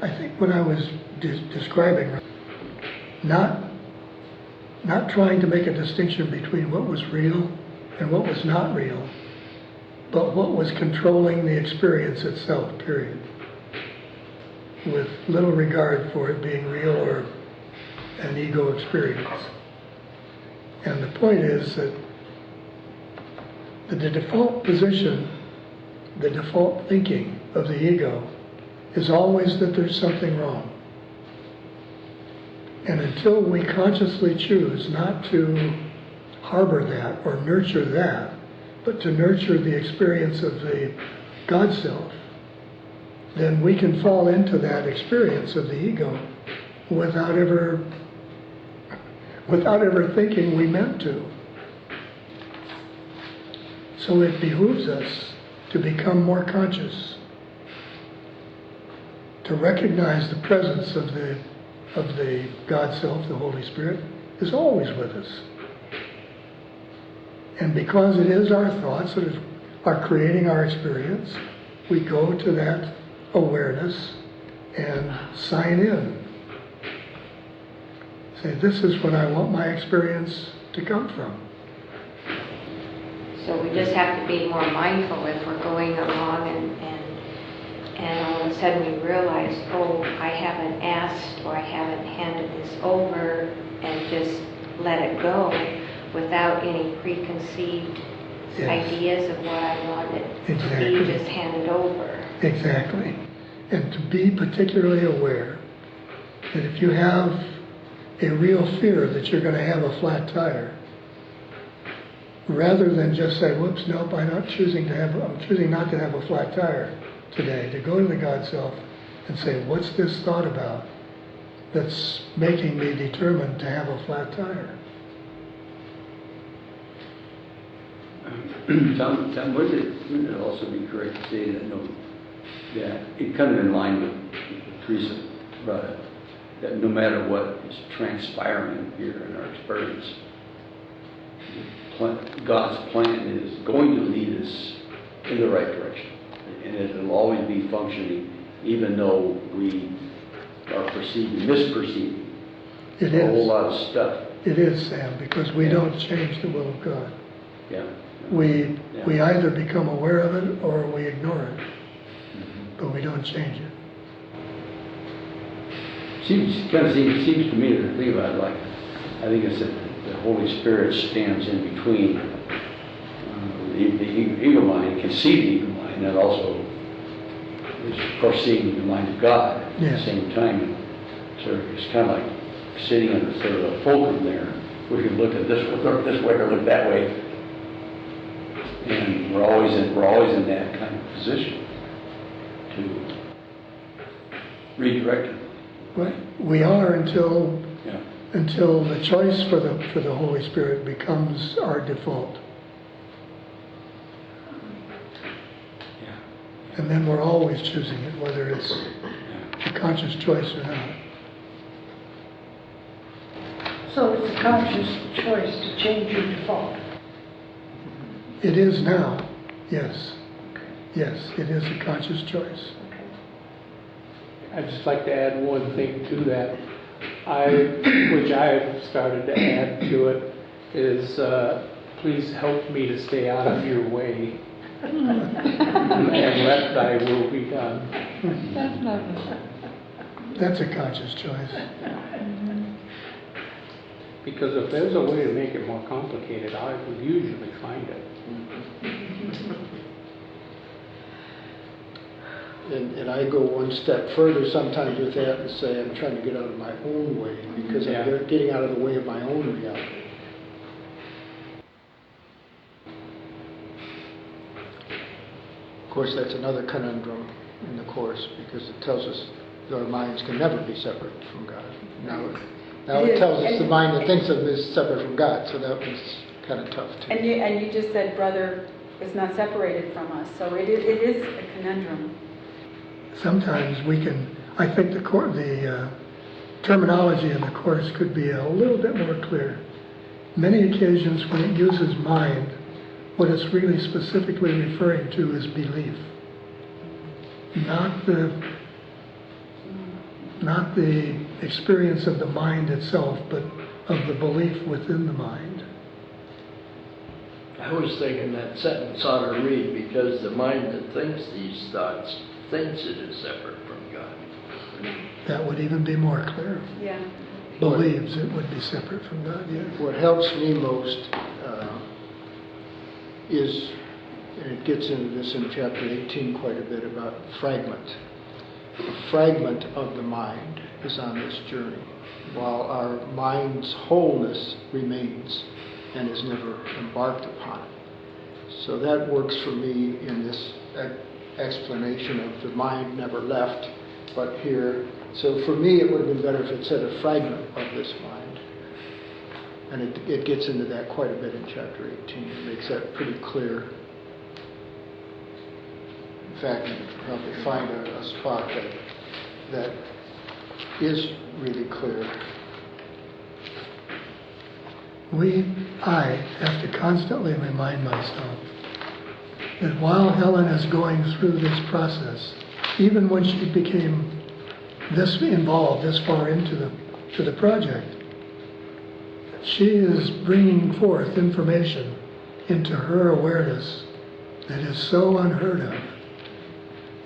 I think what I was describing, not trying to make a distinction between what was real and what was not real, but what was controlling the experience itself, period. With little regard for it being real or an ego experience. And the point is that the default position, the default thinking of the ego is always that there's something wrong. And until we consciously choose not to harbor that or nurture that, but to nurture the experience of the God self, then we can fall into that experience of the ego without ever thinking we meant to. So it behooves us to become more conscious to recognize the presence of the God Self, the Holy Spirit, is always with us. And because it is our thoughts that are creating our experience, we go to that awareness and sign in. Say, this is what I want my experience to come from. So we just have to be more mindful if we're going along and all of a sudden we realize, oh, I haven't asked or I haven't handed this over, and just let it go without any preconceived ideas of what I want it to be, just hand it over. Exactly. And to be particularly aware that if you have a real fear that you're going to have a flat tire, rather than just say, whoops, nope, I'm choosing not to have a flat tire today, to go to the God Self and say, what's this thought about that's making me determined to have a flat tire? Tom, wouldn't it also be correct to say that it kind of in line with Teresa brought up, that no matter what is transpiring here in our experience, God's plan is going to lead us in the right direction, and it will always be functioning, even though we are misperceiving a whole lot of stuff. It is, Sam, because we don't change the will of God. Yeah. We either become aware of it or we ignore it, but we don't change it. Seems to me to think about it, like, I think it's that the Holy Spirit stands in between the ego mind, can see the ego mind, and also is, of course, seeing the mind of God at the same time. So it's kind of like sitting in sort of a fulcrum there. We can look at this way or look that way, and we're always in that kind of position to redirect it. Well, we are until the choice for the Holy Spirit becomes our default. And then we're always choosing it, whether it's a conscious choice or not. So it's a conscious choice to change your default. It is now, yes. Yes, it is a conscious choice. I'd just like to add one thing to that, which I've started to add to it, is please help me to stay out of your way, and let thy will be done. That's lovely. That's a conscious choice. Because if there's a way to make it more complicated, I would usually find it. And I go one step further sometimes with that and say I'm trying to get out of my own way because I'm getting out of the way of my own reality. Of course, that's another conundrum in the Course because it tells us that our minds can never be separate from God. Now it tells us the mind that thinks of is separate from God, so that was kind of tough too. And you just said brother is not separated from us, so it is a conundrum. Sometimes I think the terminology in the Course could be a little bit more clear. Many occasions when it uses mind, what it's really specifically referring to is belief. Not the experience of the mind itself, but of the belief within the mind. I was thinking that sentence ought to read, because the mind that thinks these thoughts thinks it is separate from God. That would even be more clear. Yeah. Believes it would be separate from God, yes. What helps me most is, and it gets into this in chapter 18 quite a bit, about fragment. A fragment of the mind is on this journey, while our mind's wholeness remains and is never embarked upon. So that works for me in this explanation of the mind never left, but here. So for me, it would have been better if it said a fragment of this mind. And it gets into that quite a bit in chapter 18. It makes that pretty clear. In fact, you could probably find a spot that that is really clear. I have to constantly remind myself that while Helen is going through this process, even when she became this involved, this far into the project, she is bringing forth information into her awareness that is so unheard of,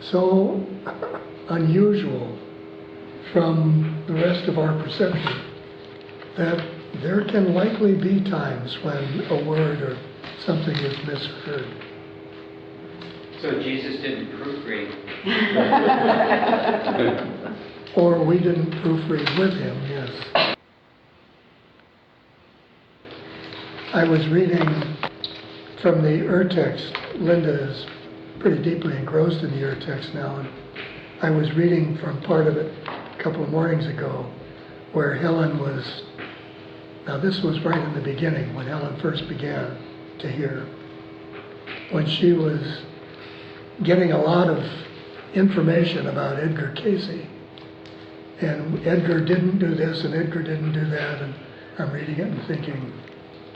so unusual from the rest of our perception, that there can likely be times when a word or something is misheard. So Jesus didn't proofread. Or we didn't proofread with him, yes. I was reading from the text. Linda is pretty deeply engrossed in the text now, and I was reading from part of it a couple of mornings ago where Helen was, now this was right in the beginning when Helen first began to hear, when she was getting a lot of information about Edgar Casey. And Edgar didn't do this and Edgar didn't do that, and I'm reading it and thinking,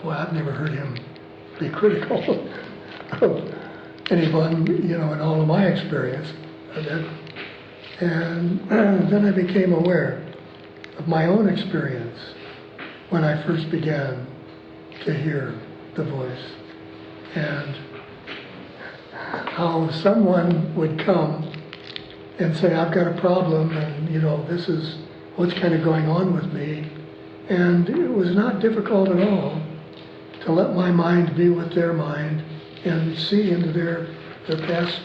boy, I've never heard him be critical of anyone, in all of my experience. And then I became aware of my own experience when I first began to hear the voice, and how someone would come and say, I've got a problem, and this is what's kind of going on with me. And it was not difficult at all to let my mind be with their mind and see into their past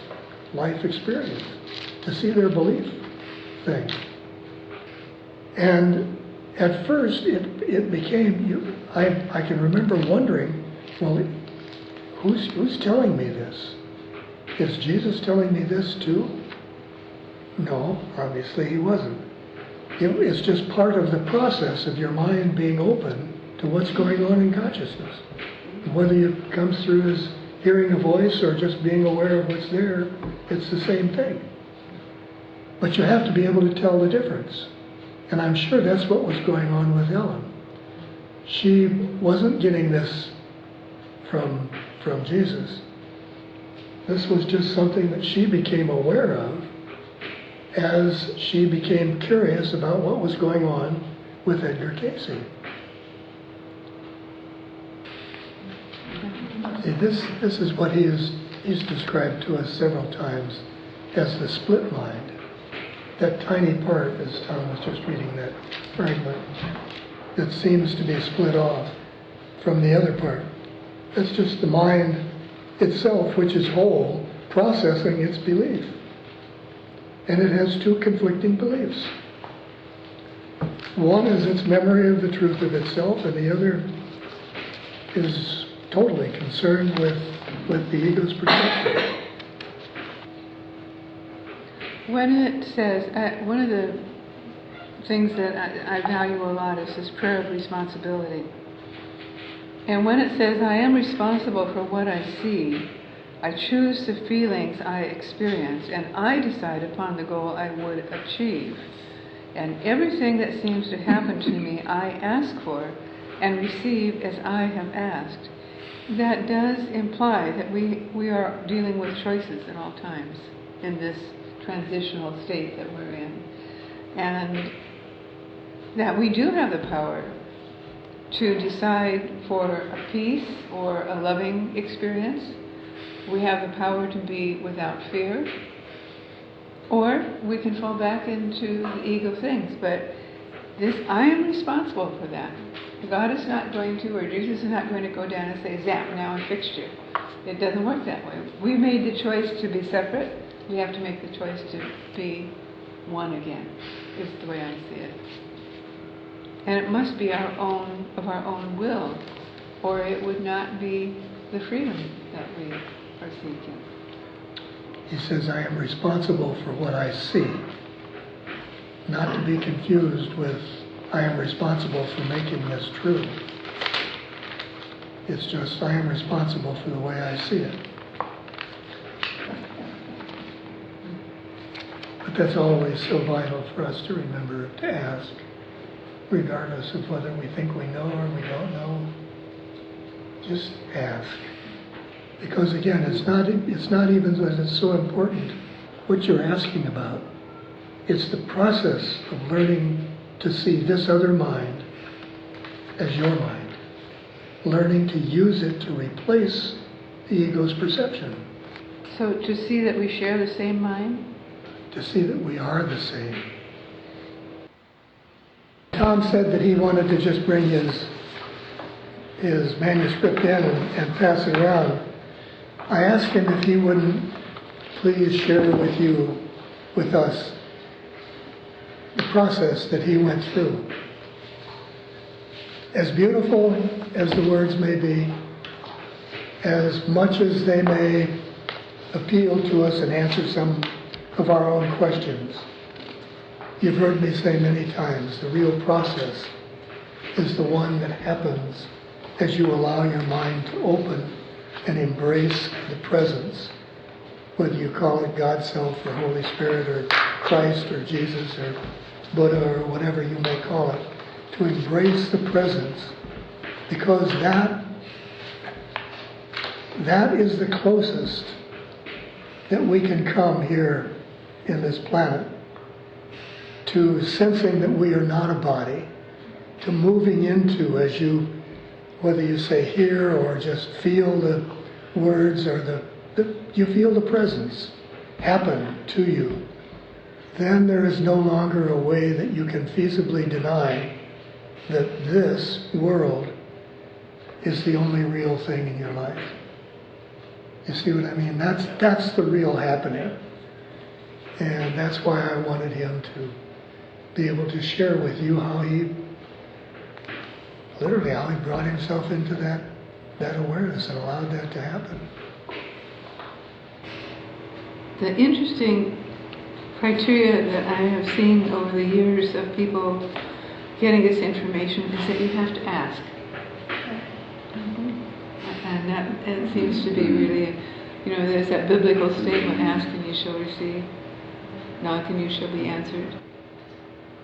life experience, to see their belief thing. And at first it became, I can remember wondering, well, who's telling me this? Is Jesus telling me this too? No, obviously he wasn't. It's just part of the process of your mind being open to what's going on in consciousness. Whether it comes through as hearing a voice or just being aware of what's there, it's the same thing. But you have to be able to tell the difference. And I'm sure that's what was going on with Ellen. She wasn't getting this from Jesus. This was just something that she became aware of as she became curious about what was going on with Edgar Casey. See, this is what he's described to us several times as the split mind. That tiny part, as Tom was just reading that fragment, that seems to be split off from the other part. That's just the mind itself, which is whole, processing its belief. And it has two conflicting beliefs. One is its memory of the truth of itself, and the other is totally concerned with the ego's perception. When it says, one of the things that I value a lot is this prayer of responsibility. And when it says, I am responsible for what I see, I choose the feelings I experience, and I decide upon the goal I would achieve. And everything that seems to happen to me, I ask for and receive as I have asked. That does imply that we are dealing with choices at all times in this transitional state that we're in. And that we do have the power to decide for a peace or a loving experience. We have the power to be without fear, or we can fall back into the ego things. But I am responsible for that. God is not going to, or Jesus is not going to go down and say, zap, now I fixed you. It doesn't work that way. We made the choice to be separate. We have to make the choice to be one again, is the way I see it. And it must be of our own will, or it would not be the freedom that we are seeking. He says, I am responsible for what I see. Not to be confused with, I am responsible for making this true. It's just, I am responsible for the way I see it. But that's always so vital for us to remember to ask, regardless of whether we think we know or we don't know. Just ask. Because again, it's not even that it's so important what you're asking about. It's the process of learning to see this other mind as your mind. Learning to use it to replace the ego's perception. So to see that we share the same mind? To see that we are the same. Tom said that he wanted to just bring his manuscript in and pass it around. I asked him if he wouldn't please share with us, the process that he went through. As beautiful as the words may be, as much as they may appeal to us and answer some of our own questions, you've heard me say many times, the real process is the one that happens as you allow your mind to open and embrace the presence, whether you call it God Self or Holy Spirit or Christ or Jesus or Buddha or whatever you may call it, to embrace the presence, because that is the closest that we can come here in this planet to sensing that we are not a body, to moving into, as you, whether you say hear or just feel the words or you feel the presence happen to you, then there is no longer a way that you can feasibly deny that this world is the only real thing in your life. You see what I mean? That's the real happening. And that's why I wanted him to be able to share with you how he brought himself into that awareness and allowed that to happen. The interesting criteria that I have seen over the years of people getting this information is that you have to ask. And that it seems to be really, there's that biblical statement, ask and you shall receive, knock and you shall be answered.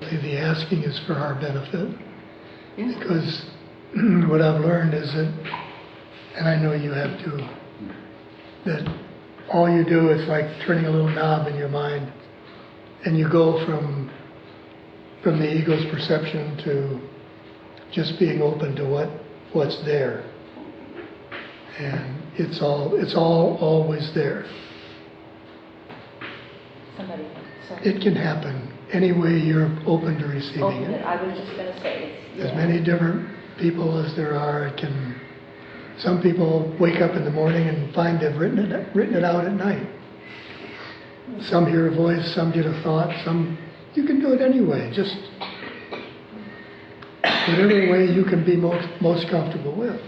The asking is for our benefit. Yes. Because what I've learned is that, and I know you have too, that all you do is like turning a little knob in your mind, and you go from the ego's perception to just being open to what's there. And it's all always there. It can happen any way you're open to receiving it. I was just going to say. As many different people as there are, some people wake up in the morning and find they've written it out at night. Some hear a voice, some get a thought, you can do it anyway, just whatever way you can be most comfortable with.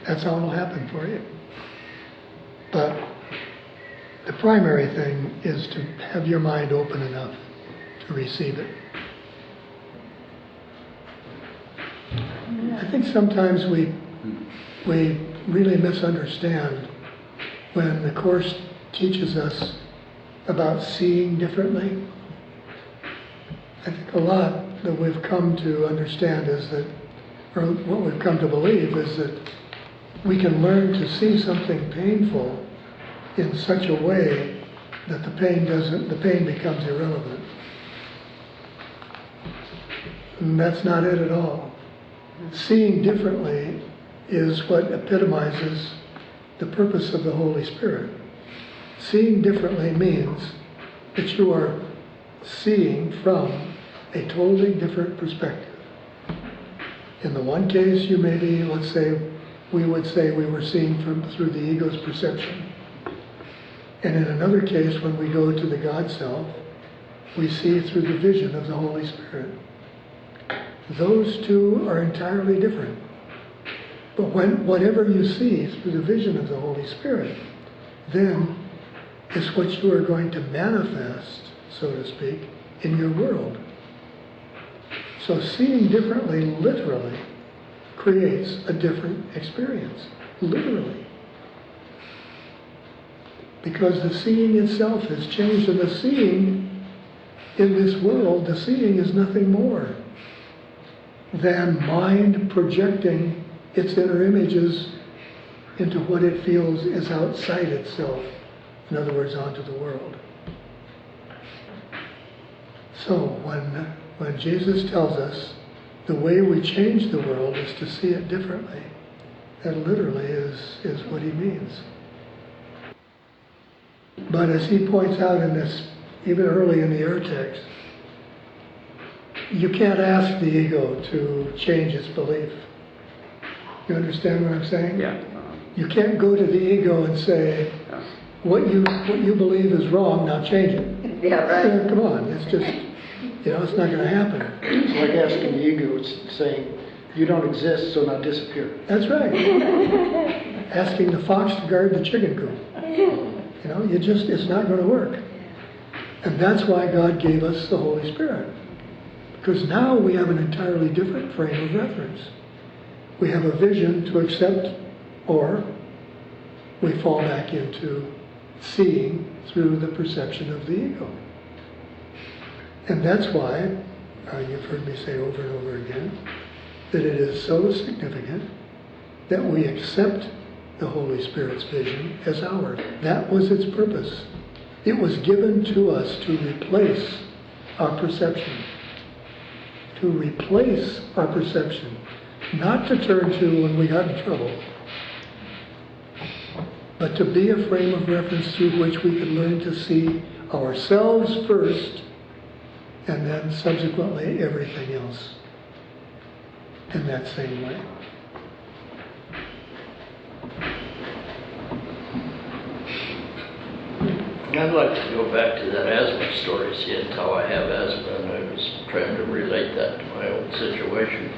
That's how it'll happen for you. But the primary thing is to have your mind open enough to receive it. I think sometimes we really misunderstand when the Course teaches us about seeing differently. I think a lot that we've come to understand is that, or what we've come to believe is that we can learn to see something painful in such a way that the pain becomes irrelevant. And that's not it at all. Seeing differently is what epitomizes the purpose of the Holy Spirit. Seeing differently means that you are seeing from a totally different perspective. In the one case, you may be, we would say we were seeing through the ego's perception. And in another case, when we go to the God Self, we see through the vision of the Holy Spirit. Those two are entirely different. But whatever you see through the vision of the Holy Spirit, then is what you are going to manifest, so to speak, in your world. So seeing differently literally creates a different experience. Literally. Because the seeing itself has changed, and the seeing in this world, the seeing is nothing more than mind projecting its inner images into what it feels is outside itself. In other words, onto the world. So when Jesus tells us the way we change the world is to see it differently, that literally is what he means. But as he points out in this, even early in the air text, you can't ask the ego to change its belief. You understand what I'm saying? Yeah. You can't go to the ego and say, what you believe is wrong, now change it. Yeah, right. Come on, it's just, it's not going to happen. It's like asking the ego, it's saying, you don't exist, so now disappear. That's right. Asking the fox to guard the chicken coop. It's not going to work. And that's why God gave us the Holy Spirit. Because now we have an entirely different frame of reference. We have a vision to accept, or we fall back into seeing through the perception of the ego. And that's why, you've heard me say over and over again, that it is so significant that we accept the Holy Spirit's vision as ours. That was its purpose. It was given to us to replace our perception. To replace our perception. Not to turn to when we got in trouble. But to be a frame of reference through which we can learn to see ourselves first, and then subsequently everything else in that same way. I'd like to go back to that asthma story, seeing how I have asthma, and I was trying to relate that to my own situation.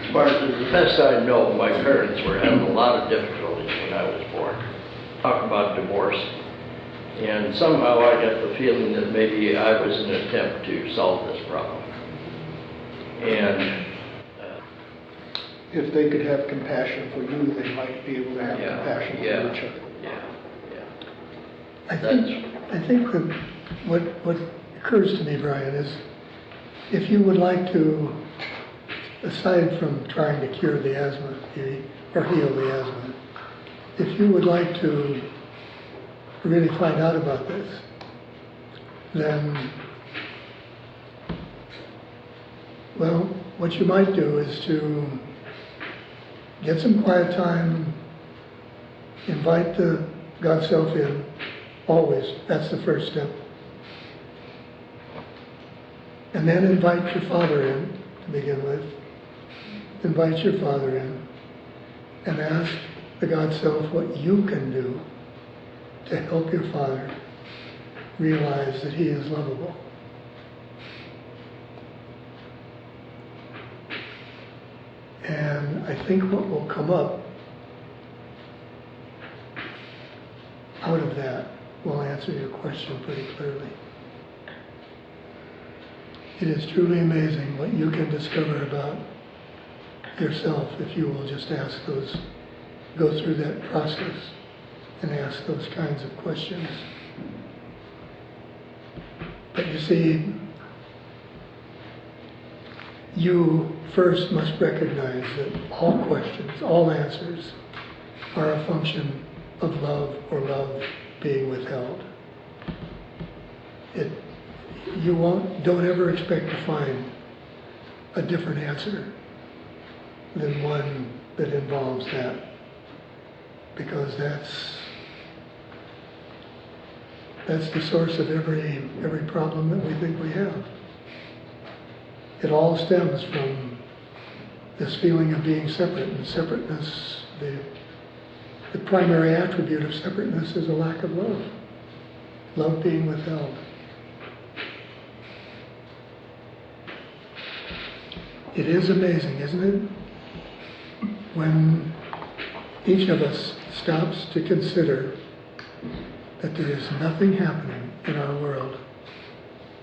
As far as the best I know, my parents were having a lot of difficulties when I was born. Talk about divorce. And somehow I got the feeling that maybe I was in an attempt to solve this problem. And If they could have compassion for you, they might be able to have compassion for each other. I think that what occurs to me, Brian, is if you would like to, aside from trying to cure the asthma or heal the asthma, if you would like to really find out about this, then, well, what you might do is to get some quiet time, invite the God Self in, always. That's the first step. And then invite your Father in to begin with. Invite your Father in and ask the God Self what you can do to help your Father realize that He is lovable. And I think what will come up out of that will answer your question pretty clearly. It is truly amazing what you can discover about yourself if you will just go through that process and ask those kinds of questions. But you see, you first must recognize that all questions, all answers, are a function of love or love being withheld. Don't ever expect to find a different answer than one that involves that, because that's the source of every problem that we think we have. It all stems from this feeling of being separate, and separateness, the primary attribute of separateness is a lack of love. Love being withheld. It is amazing, isn't it? When each of us stops to consider that there is nothing happening in our world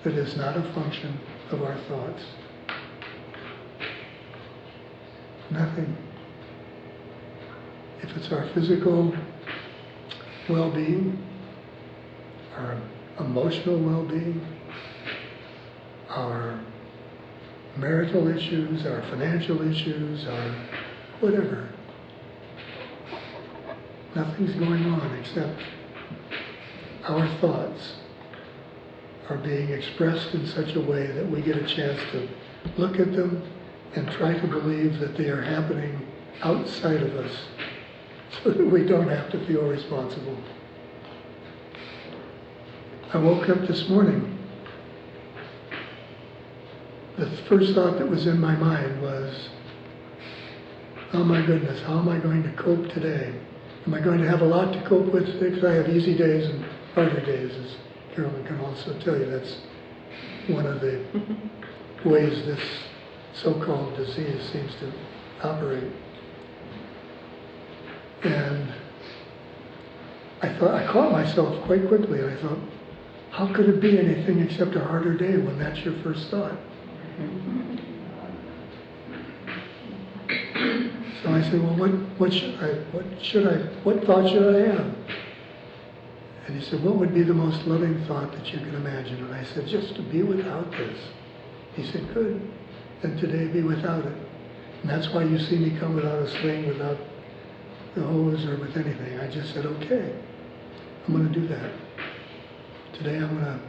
that is not a function of our thoughts. Nothing. If it's our physical well-being, our emotional well-being, our marital issues, our financial issues, our whatever. Nothing's going on except our thoughts are being expressed in such a way that we get a chance to look at them and try to believe that they are happening outside of us so that we don't have to feel responsible. I woke up this morning. The first thought that was in my mind was, oh my goodness, how am I going to cope today? Am I going to have a lot to cope with today? Because I have easy days and harder days, as Carolyn can also tell you. That's one of the ways this so-called disease seems to operate. And I caught myself quite quickly, and I thought, how could it be anything except a harder day when that's your first thought? So I said, well, what thought should I have? And he said, what would be the most loving thought that you can imagine? And I said, just to be without this. He said, good. Then today be without it. And that's why you see me come without a sling, without the hose, or with anything. I just said, okay, I'm going to do that. Today I'm going to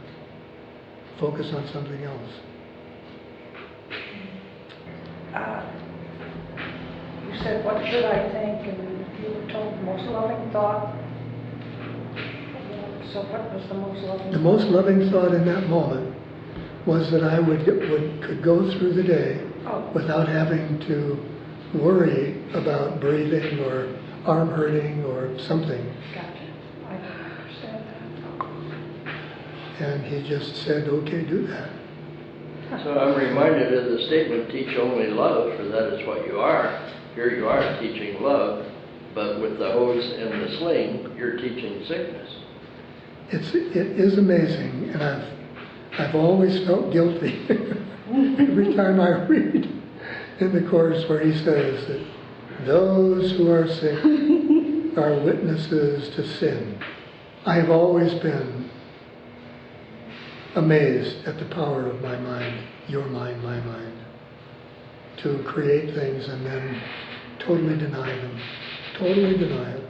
focus on something else. You said, what should I think? And you were told most loving thought. So what was the most loving? The most loving thought in that moment was that I could go through the day without having to worry about breathing or arm hurting or something. Gotcha. I understand that. And he just said, okay, do that. So I'm reminded of the statement, teach only love, for that is what you are. Here you are teaching love, but with the hose and the sling, you're teaching sickness. It is amazing, and I've always felt guilty every time I read in the Course where he says that those who are sick are witnesses to sin. I have always been amazed at the power of my mind, your mind, my mind, to create things and then totally deny them, totally deny it.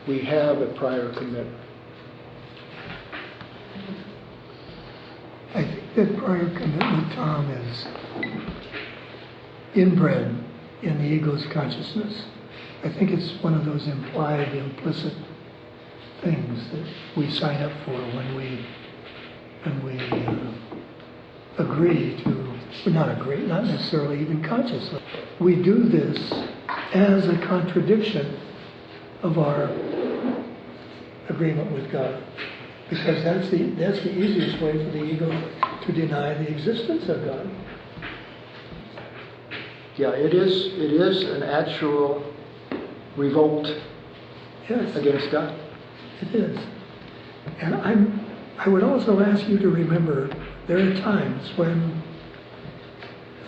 We have a prior commitment. I think that prior commitment, Tom, is inbred in the ego's consciousness. I think it's one of those implied, implicit things that we sign up for when we agree to, not necessarily even consciously. We do this as a contradiction of our agreement with God, because that's the easiest way for the ego to deny the existence of God. Yeah, it is an actual revolt against God. It is. And I would also ask you to remember there are times when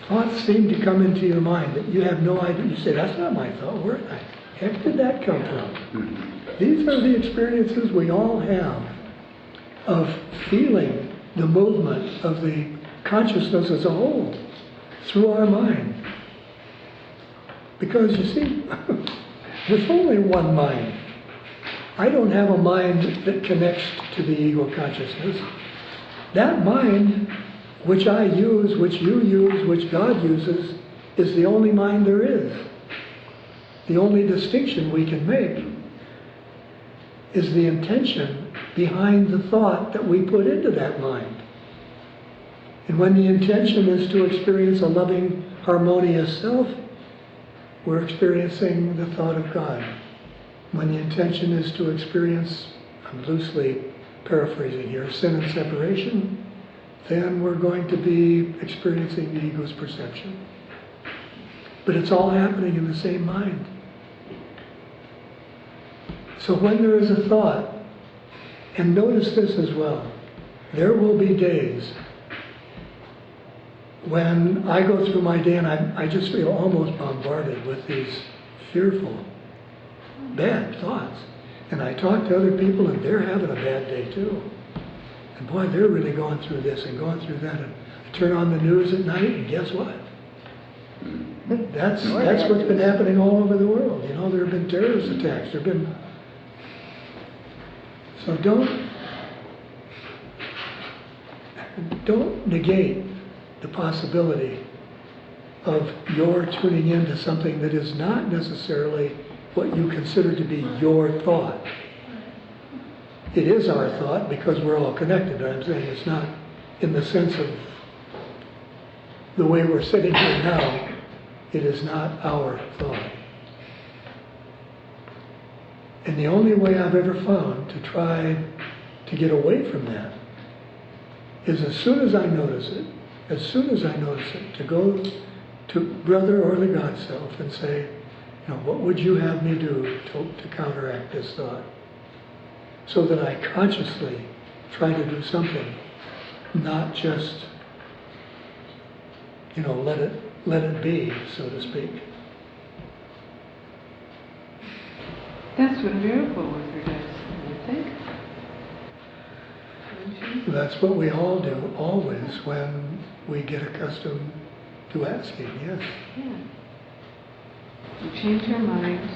thoughts seem to come into your mind that you have no idea. You say, that's not my thought. Where the heck did that come from? These are the experiences we all have of feeling the movement of the consciousness as a whole through our mind. Because you see, there's only one mind. I don't have a mind that connects to the ego consciousness. That mind, which I use, which you use, which God uses, is the only mind there is. The only distinction we can make is the intention behind the thought that we put into that mind. And when the intention is to experience a loving, harmonious self, we're experiencing the thought of God. When the intention is to experience, I'm loosely paraphrasing here, sin and separation, then we're going to be experiencing the ego's perception. But it's all happening in the same mind. So when there is a thought, and notice this as well, there will be days when I go through my day and I just feel almost bombarded with these fearful, bad thoughts. And I talk to other people and they're having a bad day too. And boy, they're really going through this and going through that. And I turn on the news at night and guess what? That's what's been happening all over the world. You know, there have been terrorist attacks. There have been... So don't negate the possibility of your tuning into something that is not necessarily what you consider to be your thought. It is our thought because we're all connected. I'm saying it's not in the sense of the way we're sitting here now. It is not our thought. And the only way I've ever found to try to get away from that is as soon as I notice it, to go to brother or the God self and say, you know, what would you have me do to counteract this thought? So that I consciously try to do something, not just, you know, let it be, so to speak. That's what a miracle worker does, I would think. Wouldn't you? That's what we all do, always, when we get accustomed to asking, yes. Yeah. We change our mind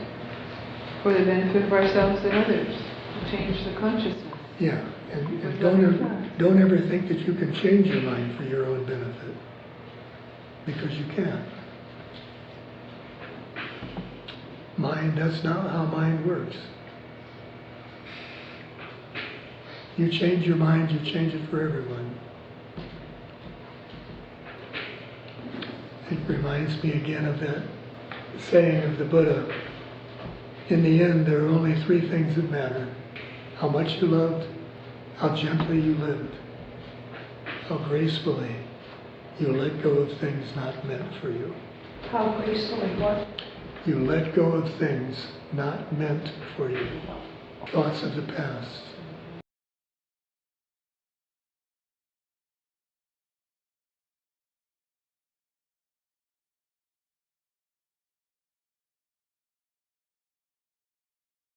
for the benefit of ourselves and others. We change the consciousness. Yeah, and don't ever think that you can change your mind for your own benefit, because you can't. Mind, that's not how mind works. You change your mind, you change it for everyone. It reminds me again of that saying of the Buddha, in the end there are only three things that matter: how much you loved, how gently you lived, how gracefully you let go of things not meant for you. How gracefully what? You let go of things not meant for you. Thoughts of the past,